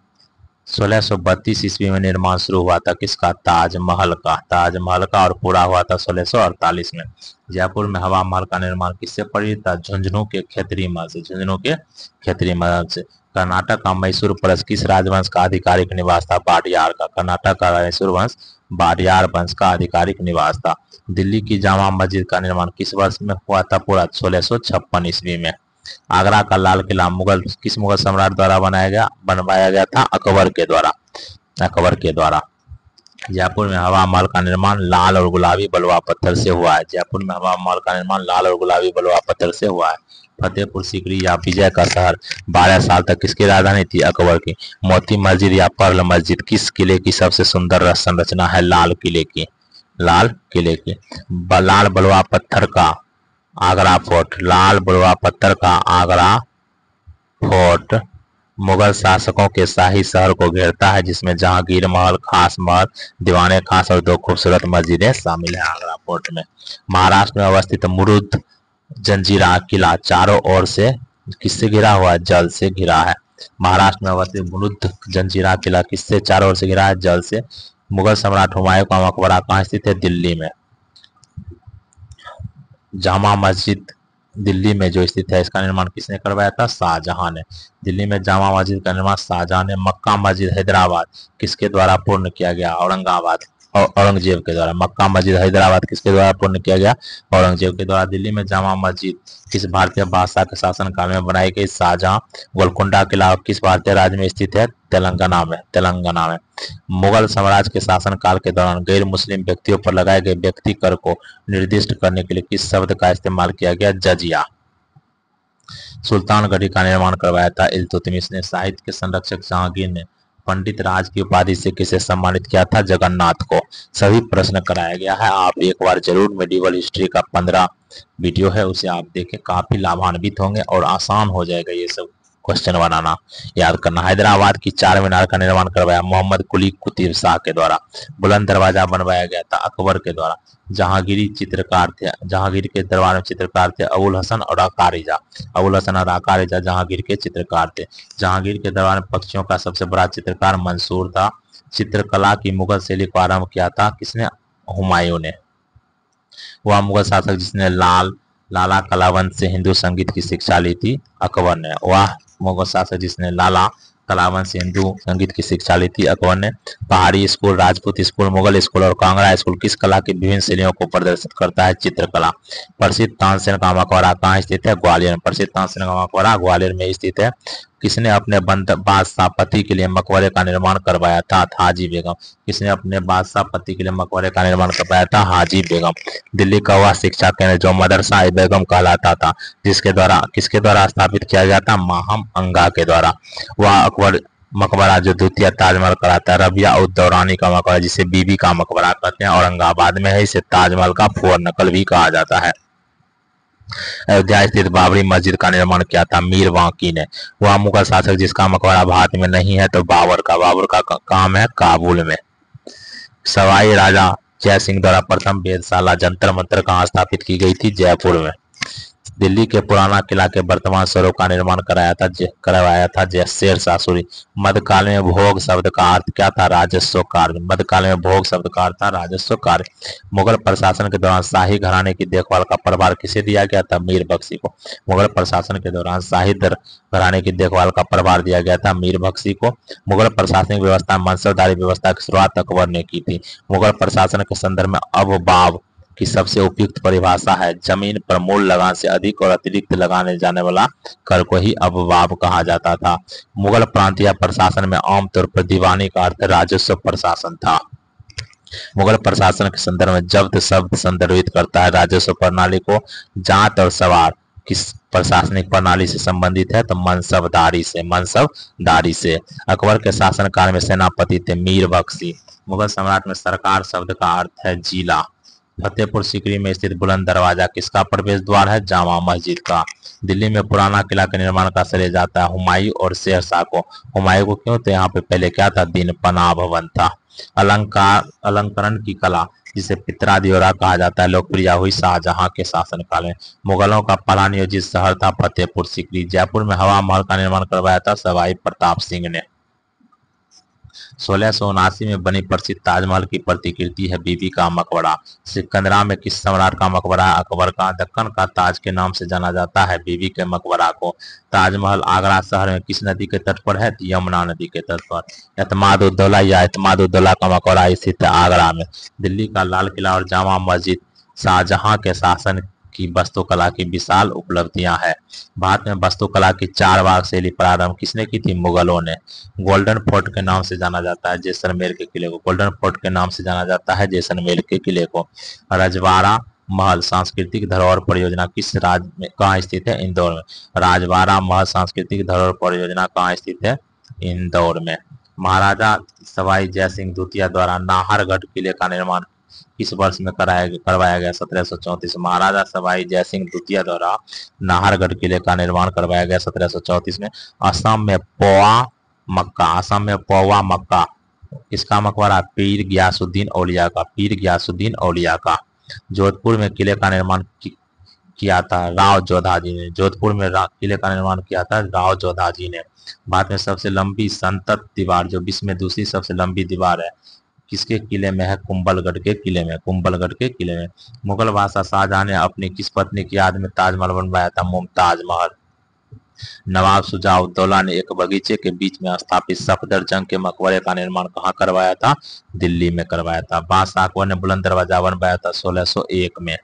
1632 ईस्वी में निर्माण शुरू हुआ था किसका? ताजमहल का और पूरा हुआ था 1648 में। जयपुर में हवा महल का निर्माण किससे प्रेरित था? झुंझुनू के खेतरी महल से। कर्नाटक का मैसूर पैलेस किस राजवंश का आधिकारिक निवास था? वाडियार का। कर्नाटक का मैसूर वंश वाडियार वंश का आधिकारिक निवास था। दिल्ली की जामा मस्जिद का निर्माण किस वर्ष में हुआ था? पूरा 1656 ईस्वी में। आगरा का लाल किला किस मुगल सम्राट द्वारा बनवाया गया था? अकबर के द्वारा। जयपुर में हवा महल का निर्माण लाल और गुलाबी बलुआ पत्थर से हुआ है। जयपुर में हवा महल का निर्माण लाल और गुलाबी बलुआ पत्थर से हुआ है। फतेहपुर सीकरी या विजय का शहर 12 साल तक किसकी राजधानी थी? अकबर की। मोती मस्जिद या पर्ल मस्जिद किस किले की सबसे सुंदर संरचना है? लाल किले की। लाल बलुआ पत्थर का आगरा फोर्ट। लाल बलुआ पत्थर का आगरा फोर्ट मुगल शासकों के शाही शहर को घेरता है, जिसमें जहांगीर महल, खास महल, दीवाने खास और 2 खूबसूरत मस्जिदें शामिल हैं आगरा फोर्ट में। महाराष्ट्र में अवस्थित मुरुद जंजीरा किला चारों ओर से किससे घिरा हुआ है? जल से घिरा है। महाराष्ट्र में अवस्थित मुरुद जंजीरा किला किससे चारों ओर से घिरा है? जल से। मुगल सम्राट हुमायूं का मकबरा कहाँ स्थित है? दिल्ली में। जामा मस्जिद दिल्ली में जो स्थित है, इसका निर्माण किसने करवाया था? शाहजहां ने। दिल्ली में जामा मस्जिद का निर्माण शाहजहां ने। मक्का मस्जिद हैदराबाद किसके द्वारा पूर्ण किया गया? औरंगजेब के द्वारा। मक्का मस्जिद हैदराबाद किसके द्वारा पूर्ण किया गया? औरंगजेब के द्वारा। दिल्ली में जामा मस्जिद किस भारतीय बादशाह के शासनकाल में बनाई गई? शाहजहां। गोलकुंडा किला किस भारतीय राज्य में स्थित है? तेलंगाना में। मुगल साम्राज्य के शासनकाल के दौरान गैर मुस्लिम व्यक्तियों पर लगाए गए व्यक्ति कर को निर्दिष्ट करने के लिए किस शब्द का इस्तेमाल किया गया? जजिया। सुल्तानगढ़ी का निर्माण करवाया था इल्तुतमिश ने। साहित्य के संरक्षक जहांगीर ने पंडित राज की उपाधि से किसे सम्मानित किया था? जगन्नाथ को। सभी प्रश्न कराया गया है, आप एक बार जरूर मेडिवल हिस्ट्री का 15 वीडियो है, उसे आप देखें, काफी लाभान्वित होंगे और आसान हो जाएगा ये सब क्वेश्चन बनाना, याद करना। हैदराबाद की 4 मीनार का निर्माण करवाया मोहम्मद कुली कुतुब शाह के द्वारा। बुलंद दरवाजा बनवाया गया था अकबर के द्वारा। जहांगीर के दरबार में चित्रकार थे अबुल हसन और अकारिजा। जहांगीर के चित्रकार थे। जहांगीर के दरबार में पक्षियों का सबसे बड़ा चित्रकार मंसूर था। चित्रकला की मुगल शैली को आरंभ किया था किसने? हुमायूं ने। वह मुगल शासक जिसने लाला कलावंत से हिंदू संगीत की शिक्षा ली थी, अकबर ने। वह मुगल शासक जिसने लाला कलावंत से हिंदू संगीत की शिक्षा ली थी, अकबर ने। पहाड़ी school, Rajput school, Mughal school और कांगड़ा स्कूल किस कला की विभिन्न शैलियों को प्रदर्शित करता है? चित्रकला। प्रसिद्ध तानसेन का मकबरा कहाँ स्थित है? ग्वालियर में। प्रसिद्ध तानसेन का मकबरा ग्वालियर में स्थित है। किसने अपने बादशाह पति के लिए मकबरे का निर्माण करवाया था? हाजी बेगम। किसने अपने बादशाह पति के लिए मकबरे का निर्माण करवाया था? हाजी बेगम। दिल्ली का वह शिक्षा केंद्र जो मदरसा बेगम कहलाता था, किसके द्वारा स्थापित किया गया था? माहम अंगा के द्वारा। वह अकबर मकबरा जो द्वितीय ताजमहल कराता है रबिया उद दौरानी का मकबरा, जिसे बीबी का मकबरा कहते हैं, औरंगाबाद में है। इसे ताजमहल का फुअर नकल भी कहा जाता है। अयोध्या स्थित बाबरी मस्जिद का निर्माण किया था मीर वाकी ने। वह मुगल शासक जिसका मकबरा भारत में नहीं है तो बाबर का काम है काबुल में। सवाई राजा जय सिंह द्वारा प्रथम वेधशाला जंतर मंतर कहाँ स्थापित की गई थी? जयपुर में। दिल्ली के पुराना किला के वर्तमान स्वरूप का निर्माण करवाया था शेर शाह सूरी। मध्यकाल में भोग शब्द का अर्थ क्या था? राजस्व कार्य। मध्यकाल में भोग शब्द का अर्थ था राजस्व कार्य। मुगल प्रशासन के दौरान शाही घराने की देखभाल का प्रभार किसे दिया गया था? मीर बख्शी को। मुगल प्रशासन के दौरान शाही घराने की देखभाल का प्रभार दिया गया था मीर बख्शी को। मुगल प्रशासनिक व्यवस्था मनसबदारी व्यवस्था की शुरुआत अकबर ने की थी। मुगल प्रशासन के संदर्भ में अबवाब की सबसे उपयुक्त परिभाषा है जमीन पर मूल लगान से अधिक और अतिरिक्त लगाने जाने वाला कर को ही अबवाब कहा जाता था। मुगल प्रांतीय प्रशासन में आमतौर पर दीवानी का अर्थ राजस्व प्रशासन था। मुगल प्रशासन के संदर्भ में जब्त शब्द संदर्भित करता है राजस्व प्रणाली को। जात और सवार प्रशासनिक प्रणाली से संबंधित है तो मनसबदारी से। अकबर के शासनकाल में सेनापति थे मीर बख्शी। मुगल सम्राट में सरकार शब्द का अर्थ है जिला। फतेहपुर सीकरी में स्थित बुलंद दरवाजा किसका प्रवेश द्वार है? जामा मस्जिद का। दिल्ली में पुराना किला के निर्माण का श्रेय जाता है हुमायूं और शेरशाह को। हुमायूं को क्यों? तो यहाँ पे पहले क्या था? दिन पनाह भवन था। अलंकरण की कला जिसे पित्रा दियोरा कहा जाता है लोकप्रिय हुई शाहजहां के शासनकाल में। मुगलों का पहला नियोजित शहर था फतेहपुर सीकरी। जयपुर में हवा महल का निर्माण करवाया था सवाई प्रताप सिंह ने। 1679 में बनी प्रसिद्ध ताजमहल की प्रतिकृति है बीबी का मकबरा। सिकंदरा में किस सम्राट का मकबरा है? अकबर का। दक्कन का ताज के नाम से जाना जाता है बीबी के मकबरा को। ताजमहल आगरा शहर में किस नदी के तट पर है? यमुना नदी के तट पर। एतमाद-उद-दौला या एतमाद-उद-दौला का मकबरा स्थित है आगरा में। दिल्ली का लाल किला और जामा मस्जिद शाहजहां के शासन की वास्तुकला की विशाल उपलब्धियां हैं। भारत में वास्तुकला की 4 भाग शैली प्रारंभ किसने की थी? मुगलों ने। गोल्डन फोर्ट के नाम से जाना जाता है जैसलमेर के किले को। गोल्डन फोर्ट के नाम से जाना जाता है जैसलमेर के किले को। रजवाड़ा महल सांस्कृतिक धरोहर परियोजना किस राज्य में कहाँ स्थित है? इंदौर में। राजवाड़ा महल सांस्कृतिक धरोहर परियोजना कहाँ स्थित है? इंदौर में। महाराजा सवाई जयसिंह द्वितीय द्वारा नाहरगढ़ किले का निर्माण किस वर्ष में करवाया गया? 1734। महाराजा सवाई जयसिंह द्वितीय द्वारा नाहरगढ़ किले का निर्माण करवाया गया 1734 में। असम में पौवा मक्का किसका मकबरा? पीर गियासुद्दीन औलिया का। जोधपुर में किले का निर्माण किया था राव जोधाजी ने। किले का निर्माण किया था राव जोधाजी ने। भारत में सबसे लंबी संतत दीवार जो विश्व में दूसरी सबसे लंबी दीवार है किसके किले में है? कुंभलगढ़ के किले में। मुगल बादशाह शाहजहां ने अपनी किस पत्नी की याद में ताजमहल बनवाया था? मुमताज महल। नवाब शुजा-उद-दौला ने एक बगीचे के बीच में स्थापित सफदरजंग के मकबरे का निर्माण कहाँ करवाया था? दिल्ली में करवाया था। बादशाह अकबर ने बुलंद दरवाजा बनवाया था 1601 में।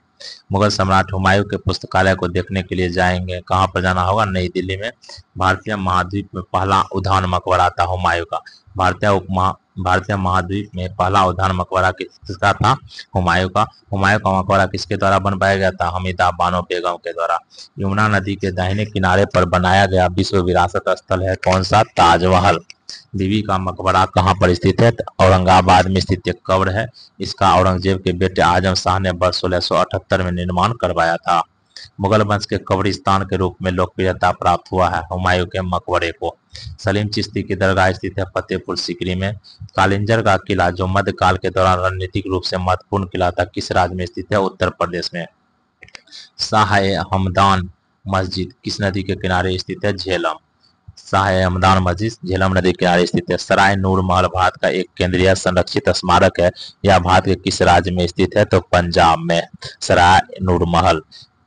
मुगल सम्राट हुमायूं के पुस्तकालय को देखने के लिए जाएंगे, कहाँ पर जाना होगा? नई दिल्ली में। भारतीय महाद्वीप में पहला उद्यान मकबरा था हुमायूं का। भारतीय महाद्वीप में पहला उद्यान मकबरा किसका था? हुमायूं का मकबरा किसके द्वारा बनवाया गया था? हमीदा बानो बेगम के द्वारा। यमुना नदी के दाहिने किनारे पर बनाया गया विश्व विरासत स्थल है कौन सा? ताजमहल। बीबी का मकबरा कहाँ पर स्थित है? औरंगाबाद में स्थित एक कब्र है। इसका औरंगजेब के बेटे आजम शाह ने वर्ष 1678 में निर्माण करवाया था। मुगल वंश के कब्रिस्तान के रूप में लोकप्रियता प्राप्त हुआ है हुमायूं के मकबरे को। सलीम चिश्ती की दरगाह स्थित है फतेहपुर सीकरी में। कालिंजर का किला जो मध्यकाल के दौरान रणनीतिक रूप से महत्वपूर्ण किला था किस राज्य में स्थित है? उत्तर प्रदेश में। शाह-ए-हमदान मस्जिद किस नदी के किनारे स्थित है? झेलम। शाह-ए-हमदान मस्जिद झेलम नदी के किनारे स्थित है। सराय नूर महल भारत का एक केंद्रीय संरक्षित स्मारक है। यह भारत के किस राज्य में स्थित है? तो पंजाब में। सराय नूर महल।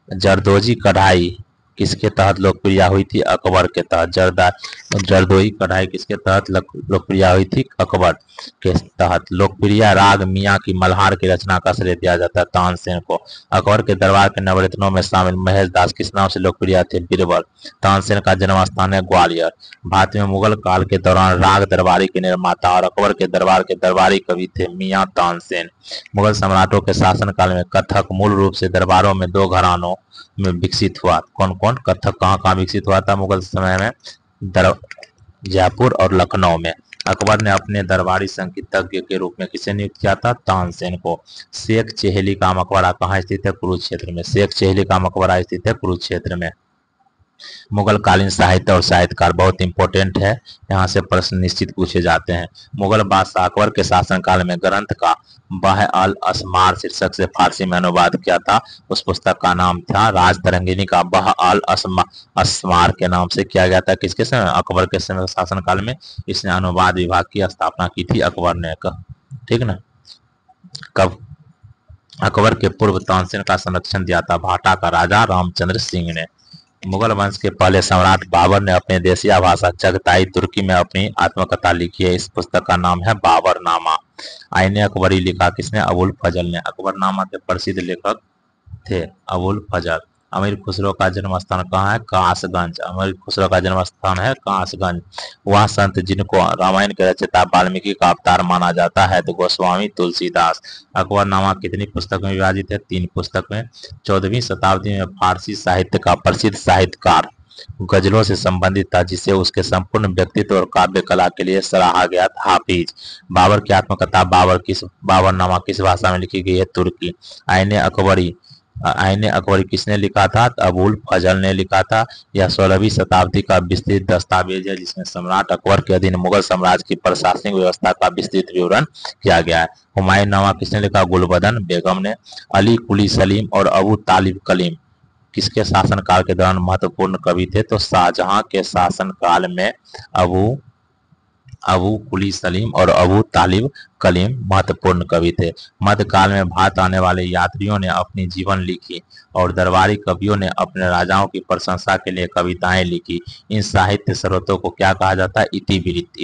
जरदोजी कढ़ाई किसके तहत लोकप्रिय हुई थी? अकबर के तहत। जरदोई कढ़ाई किसके तहत लोकप्रिय हुई थी? अकबर के तहत। लोकप्रिय राग मियाँ की मल्हार की रचना का श्रेय दिया जाता है तानसेन को। अकबर के दरबार के नवरत्नों में शामिल महेश दास किस नाम से लोकप्रिय थे? बीरबल। तानसेन का जन्म स्थान है ग्वालियर। भारत में मुगल काल के दौरान राग दरबारी के निर्माता और अकबर के दरबार के दरबारी कवि थे मियाँ तानसेन। मुगल सम्राटों के शासनकाल में कथक मूल रूप से दरबारों में 2 घरानों में विकसित हुआ। कौन कौन? कथक कहाँ विकसित हुआ था मुगल समय में? जयपुर और लखनऊ में। अकबर ने अपने दरबारी संगीतज्ञ के रूप में किसे नियुक्त किया था? तानसेन को। शेख चेहली का मकबरा कहाँ स्थित है? कुरुक्षेत्र में। शेख चेहली का मकबरा स्थित है कुरुक्षेत्र में। मुगल कालीन साहित्य और साहित्यकार बहुत इंपॉर्टेंट है, यहाँ से प्रश्न निश्चित पूछे जाते हैं। मुगल बादशाह अकबर के शासनकाल में ग्रंथ का बह अल असमार शीर्षक से फारसी में अनुवाद किया था। उस पुस्तक का नाम था राज तरंगिनी का बह अल असमार के नाम से किया गया था। किसके समय? अकबर के समय शासनकाल में इसने अनुवाद विभाग की स्थापना की थी अकबर ने। ठीक ना। कब? अकबर के पूर्व तानसेन का संरक्षण दिया था भाटा का राजा रामचंद्र सिंह ने। मुगल वंश के पहले सम्राट बाबर ने अपने देसिया भाषा चगताई तुर्की में अपनी आत्मकथा लिखी है। इस पुस्तक का नाम है बाबरनामा। आईने अकबरी लिखा किसने? अबुल फजल ने। अकबरनामा के प्रसिद्ध लेखक थे अबुल फजल। अमीर खुसरो का जन्म स्थान कहाँ है? कासगंज। अमीर खुसरो का जन्म स्थान है कासगंज। वह संत जिनको रामायण के रचयिता वाल्मीकि का अवतार माना जाता है तो गोस्वामी तुलसीदास। अकबरनामा कितनी पुस्तक में विभाजित है? 3 पुस्तक में। 14वीं शताब्दी में फारसी साहित्य का प्रसिद्ध साहित्यकार गजलों से संबंधित था, जिसे उसके संपूर्ण व्यक्तित्व और काव्य कला के लिए सराहा गया था। हाफिज। बाबर की आत्मकथा बाबरनामा किस भाषा में लिखी गई है? तुर्की। आईने अकबरी किसने लिखा था? अबुल फजल ने लिखा था। यह 16वीं शताब्दी का विस्तृत दस्तावेज है, जिसमें सम्राट अकबर के अधीन मुगल साम्राज्य की प्रशासनिक व्यवस्था का विस्तृत विवरण किया गया है। हुमायूं किसने लिखा? गुलबदन बेगम ने। अली कुली सलीम और अबू तालिब कलीम किसके शासनकाल के दौरान महत्वपूर्ण कवि थे? तो शाहजहां के शासनकाल में अबू कुली सलीम और अबू तालिब कलीम महत्वपूर्ण कवि थे। मध्यकाल में भारत आने वाले यात्रियों ने अपनी जीवन लिखी और दरबारी कवियों ने अपने राजाओं की प्रशंसा के लिए कविताएं लिखी। इन साहित्य स्रोतों को क्या कहा जाता है? इतिवृत्त।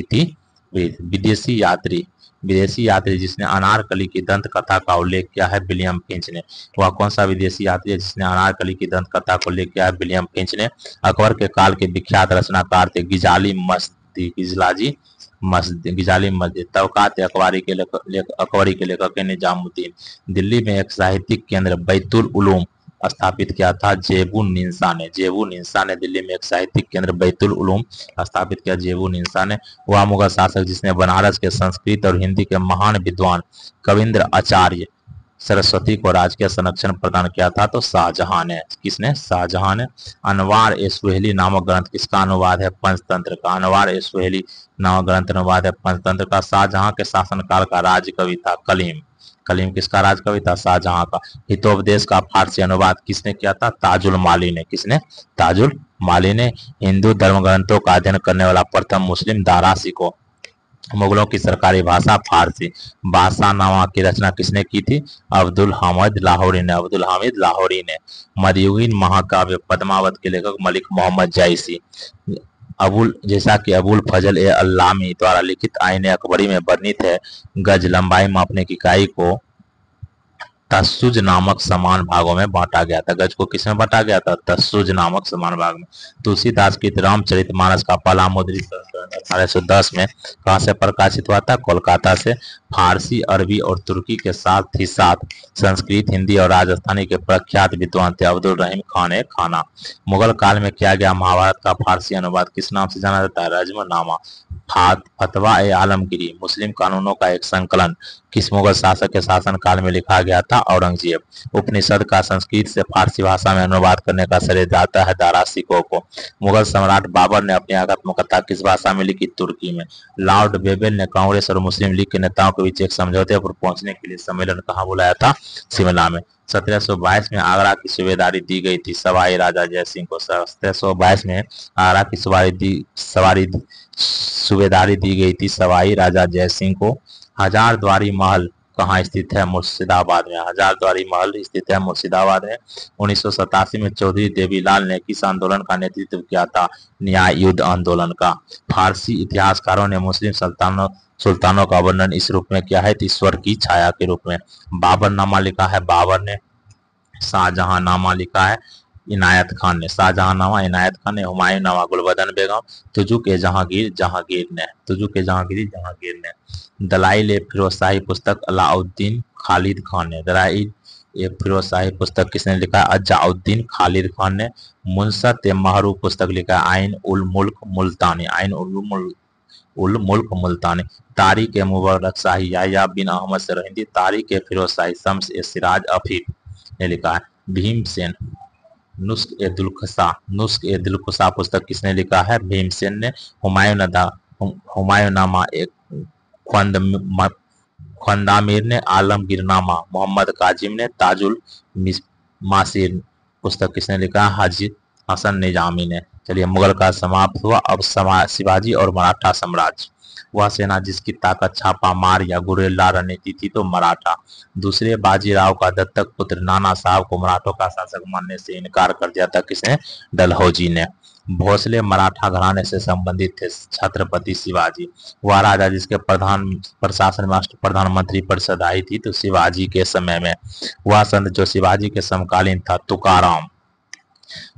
विदेशी यात्री जिसने अनारकली की दंत कथा का उल्लेख किया है? विलियम फिंच ने। वह कौन सा विदेशी यात्री है जिसने अनारकली की दंत कथा को उल्लेख किया है? विलियम फिंच ने। अकबर के काल के विख्यात रचनाकार थे गिजाली मस्जिद। तवकात अकबरी के लेखक निजामुद्दीन। दिल्ली में एक साहित्यिक केंद्र बैतुल उलूम स्थापित किया था जेबू निंसा ने दिल्ली में एक साहित्यिक केंद्र बैतुल उलूम स्थापित किया जेबू निंसा ने। वह मुगल शासक जिसने बनारस के संस्कृत और हिंदी के महान विद्वान कविंद्र आचार्य सरस्वती को राजकीय संरक्षण प्रदान किया था तो शाहजहां ने। किसने? शाहजहां ने। अनवार ए सुहेली नामक ग्रंथ किसका अनुवाद है? पंचतंत्र का। अनवार ए सुहेली नामक ग्रंथ अनुवाद है पंचतंत्र का। शाहजहां के शासनकाल का राज्य कवि था कलीम किसका राज कवि था? शाहजहां का। हितोपदेश का फारसी अनुवाद किसने किया था? ताजुल माली ने। किसने? ताजुल माली ने। हिंदू धर्म ग्रंथों का अध्ययन करने वाला प्रथम मुस्लिम दारा सिखो। मुगलों की सरकारी भाषा फारसी। बादशाहनामा की रचना किसने की थी? अब्दुल हामिद लाहौरी ने। मध्ययुगीन महाकाव्य पद्मावत के लेखक मलिक मोहम्मद जायसी। जैसा कि अबुल फजल ए अल्लामी द्वारा लिखित आईने अकबरी में वर्णित है, गज लंबाई मापने की इकाई को तस्सुज नामक समान भागों में बांटा गया था। गज को किसमें बांटा गया था? तस्सुज नामक समान भाग में। तुलसीदास की रामचरितमानस का पहला मुद्रित संस्करण 1810 में कहां से प्रकाशित हुआ था? कोलकाता से। फारसी, अरबी और तुर्की के साथ ही साथ संस्कृत, हिंदी और राजस्थानी के प्रख्यात विद्वान थे अब्दुल रहीम खाना। मुगल काल में किया गया महाभारत का फारसी अनुवाद किस नाम से जाना जाता है? रजमनामा। फतवा ए आलमगिरी मुस्लिम कानूनों का एक संकलन किस मुगल शासक के शासनकाल में लिखा गया था? औरंगजेब। उपनिषद का संस्कृत से फारसी भाषा में अनुवाद करने का श्रेय जाता है दारा सिकोह को। मुगल सम्राट बाबर ने अपनी आत्मकथा किस भाषा में लिखी? तुर्की में। लॉर्ड बेबेल ने कांग्रेस और मुस्लिम लीग के नेताओं के बीच एक समझौते पर पहुंचने के लिए सम्मेलन कहां बुलाया था? शिमला में। 1722 में आगरा की सूबेदारी दी गई थी सवाई राजा जयसिंह को। 1722 में आगरा की सूबेदारी दी गई थी सवाई राजा जयसिंह को। हजारद्वारी महल कहाँ स्थित है? मुर्शिदाबाद में। हजारद्वारी महल स्थित है मुर्शिदाबाद में। 1987 में चौधरी देवीलाल ने किस आंदोलन का नेतृत्व किया था? न्याय युद्ध आंदोलन का। फारसी इतिहासकारों ने मुस्लिम सुल्तानों का वर्णन इस रूप में किया है, ईश्वर की छाया के रूप में। बाबरनामा लिखा है बाबर ने। शाहजहांनामा लिखा है इनायत खान ने। शाहजहांनामा इनायत खान ने। हुमायूंनामा गुलबदन बेगम। तुजुक ए जहांगीर ने। दलाइल ए फिरोजशाही पुस्तक अलाउद्दीन खालिद खान ने। दलाइल ए फिरोजशाही पुस्तक किसने लिखा है? अज्जाउद्दीन खालिद खान ने। मुंसत ए महरू पुस्तक लिखा है आइन उल मुल्क मुल्तानी। तारिक ए मुबरक शाही याह्या बिन अहमद सरहिंदी। तारिक ए फिरोजशाही शम्स ए सिराज अफीफ ने लिखा है। भीमसेन। नुस्ख ए दिलखुशा पुस्तक किसने लिखा है? भीमसेन ने। हुमायूंनामा एक ख्वांदामीर ने। आलमगीरनामा मोहम्मद काजिम ने। ताजुल मासीर पुस्तक किसने लिखा है? हाजी हसन निजामी ने। चलिए, मुगल का समाप्त हुआ। अब शिवाजी और मराठा साम्राज्य। वह सेना जिसकी ताकत छापा मार या गुरिल्ला रणनीति थी तो मराठा। दूसरे बाजीराव का दत्तक पुत्र नाना साहब को मराठों का शासक मानने से इनकार कर दिया था किसने? डलहौजी ने। भोसले मराठा घराने से संबंधित थे छत्रपति शिवाजी। वह राजा जिसके प्रशासन में अष्ट प्रधानमंत्री परिषद आई थी तो शिवाजी के समय में। वह संत जो शिवाजी के समकालीन था तुकाराम।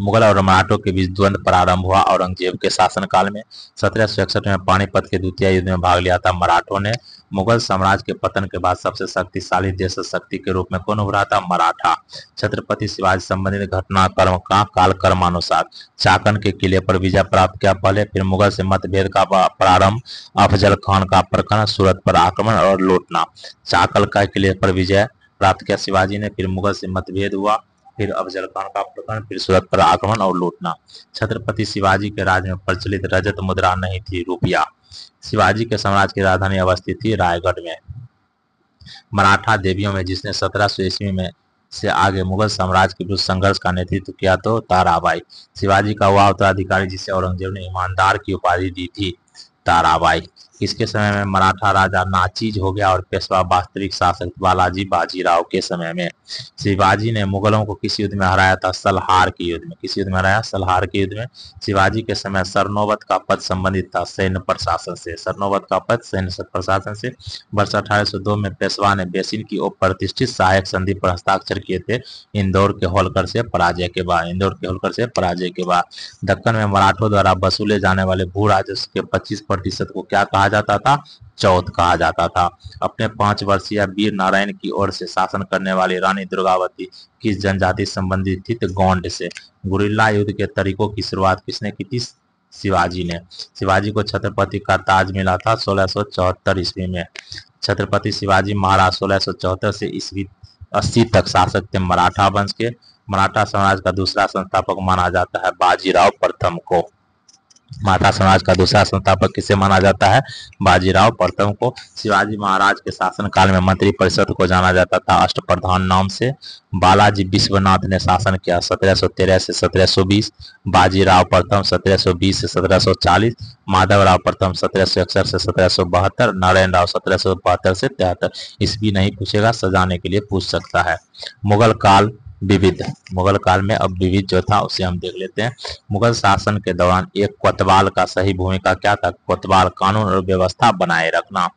मुगल और मराठों के बीच द्वंद्व प्रारंभ हुआ औरंगजेब के शासनकाल में। 1761 में पानीपत के द्वितीय युद्ध में भाग लिया था मराठों ने। मुगल साम्राज्य के पतन के बाद सबसे शक्तिशाली देश शक्ति के रूप में कौन उभरा था? मराठा। छत्रपति शिवाजी संबंधित घटनाक्रम का कालक्रमानुसार चाकन के किले पर विजय प्राप्त किया पहले, फिर मुगल से मतभेद का प्रारंभ, अफजल खान का प्रकरण, सूरत पर आक्रमण और लूटना। चाकल का किले पर विजय प्राप्त किया शिवाजी ने, फिर मुगल से मतभेद हुआ, फिर अफजल खान का प्रकरण, फिर सूरत पर आक्रमण और लूटना। छत्रपति शिवाजी के राज में प्रचलित रजत मुद्रा नहीं थी, रुपया। शिवाजी के साम्राज्य की राजधानी अवस्थित थी रायगढ़ में। मराठा देवियों में जिसने 1700 ईस्वी में से आगे मुगल साम्राज्य के विरुद्ध संघर्ष का नेतृत्व किया तो ताराबाई। शिवाजी का वह उत्तराधिकारी जिसे औरंगजेब ने ईमानदार की उपाधि दी थी, ताराबाई। इसके समय में मराठा राजा नाचीज हो गया और पेशवा वास्तविक शासक बालाजी बाजीराव के समय में। शिवाजी ने मुगलों को किस युद्ध में हराया था? सलहार के युद्ध में। किस युद्ध में हराया? सलहार के युद्ध में। शिवाजी के समय सरनोबत का पद संबंधित था सैन्य प्रशासन से। सरनोबत का पद सैन्य प्रशासन से। वर्ष 1802 में पेशवा ने बेसिन की अप्रतिष्ठित सहायक संधि पर हस्ताक्षर किए थे इंदौर के होलकर से पराजय के बाद। इंदौर के होलकर से पराजय के बाद दक्कन में मराठों द्वारा वसूले जाने वाले भू राजस्व के 25% को क्या कहा जाता था? चौथ कहा जाता था। अपने 5 वर्षीय वीर नारायण की ओर से शासन करने वाली रानी दुर्गावती किस जनजाति संबंधित थी? तो गोंड से। गुरिल्ला युद्ध के तरीकों की शुरुआत किसने की थी? शिवाजी ने। शिवाजी को छत्रपति का ताज मिला था 1674 ईस्वी में। छत्रपति शिवाजी महाराज 1674 से ईस्वी 80 तक शासक थे मराठा वंश के। मराठा साम्राज्य का दूसरा संस्थापक माना जाता है बाजीराव प्रथम को। मराठा समाज का दूसरा संस्थापक किसे माना जाता है? बाजीराव प्रथम को। शिवाजी महाराज के शासनकाल में मंत्री परिषद को जाना जाता था अष्टप्रधान नाम से। बालाजी विश्वनाथ ने शासन किया 1713 से 1720। बाजीराव प्रथम 1720 से 1740। माधवराव प्रथम 1761 से 1772। नारायण राव 1772 से 73। ईस्वी नहीं पूछेगा, सजाने के लिए पूछ सकता है। मुगल काल विविध। मुगल काल में अब विविध जो था उसे हम देख लेते हैं। मुगल शासन के दौरान एक कोतवाल का सही भूमिका क्या था? कोतवाल कानून और व्यवस्था बनाए रखना।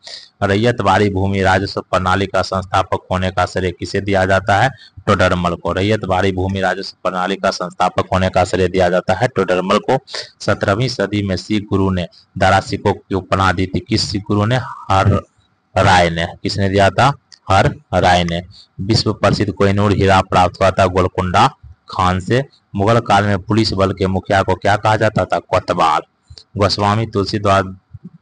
रैयतवाड़ी भूमि राजस्व प्रणाली का संस्थापक होने का श्रेय किसे दिया जाता है? टोडरमल को। रैयतवाड़ी भूमि राजस्व प्रणाली का संस्थापक होने का श्रेय दिया जाता है टोडरमल को। 17वीं सदी में सिख गुरु ने दारा सिखों की उपनाम दी थी। किस सिख गुरु ने? हर राय ने। किसने दिया था? हर राय ने। विश्व प्रसिद्ध कोहिनूर हीरा प्राप्त हुआ था गोलकुंडा खान से। मुगल काल में पुलिस बल के मुखिया को क्या कहा जाता था? कोतवाल। गोस्वामी तुलसीदास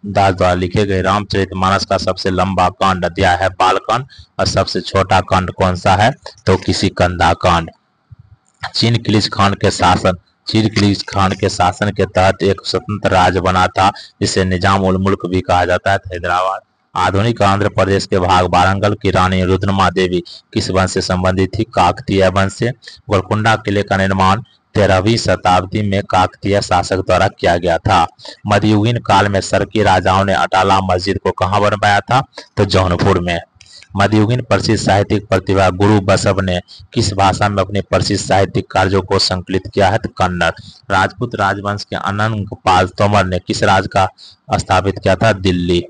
द्वारा लिखे गए रामचरितमानस का सबसे लंबा कांड अध्याय है बालकांड और सबसे छोटा कांड कौन सा है? तो किसी-कंधा कांड। चीन खिलजी खान के शासन के तहत एक स्वतंत्र राज्य बना था जिसे निजाम उल मुल्क भी कहा जाता है, हैदराबाद। आधुनिक आंध्र प्रदेश के भाग वारंगल की रानी रुद्रमा देवी किस वंश से संबंधित थी? काकतीय वंश से। गोलकुंडा किले का निर्माण 13वीं शताब्दी में काकतीय शासक द्वारा किया गया था। मध्ययुगीन काल में सरकी राजाओं ने अटाला मस्जिद को कहां बनवाया था? तो जौनपुर में। मध्ययुगीन प्रसिद्ध साहित्यिक प्रतिभा गुरु बसव ने किस भाषा में अपने प्रसिद्ध साहित्यिक कार्यों को संकलित किया है? तो कन्नड़। राजपूत राजवंश के अनंग पाल तोमर ने किस राज्य का स्थापित किया था? दिल्ली।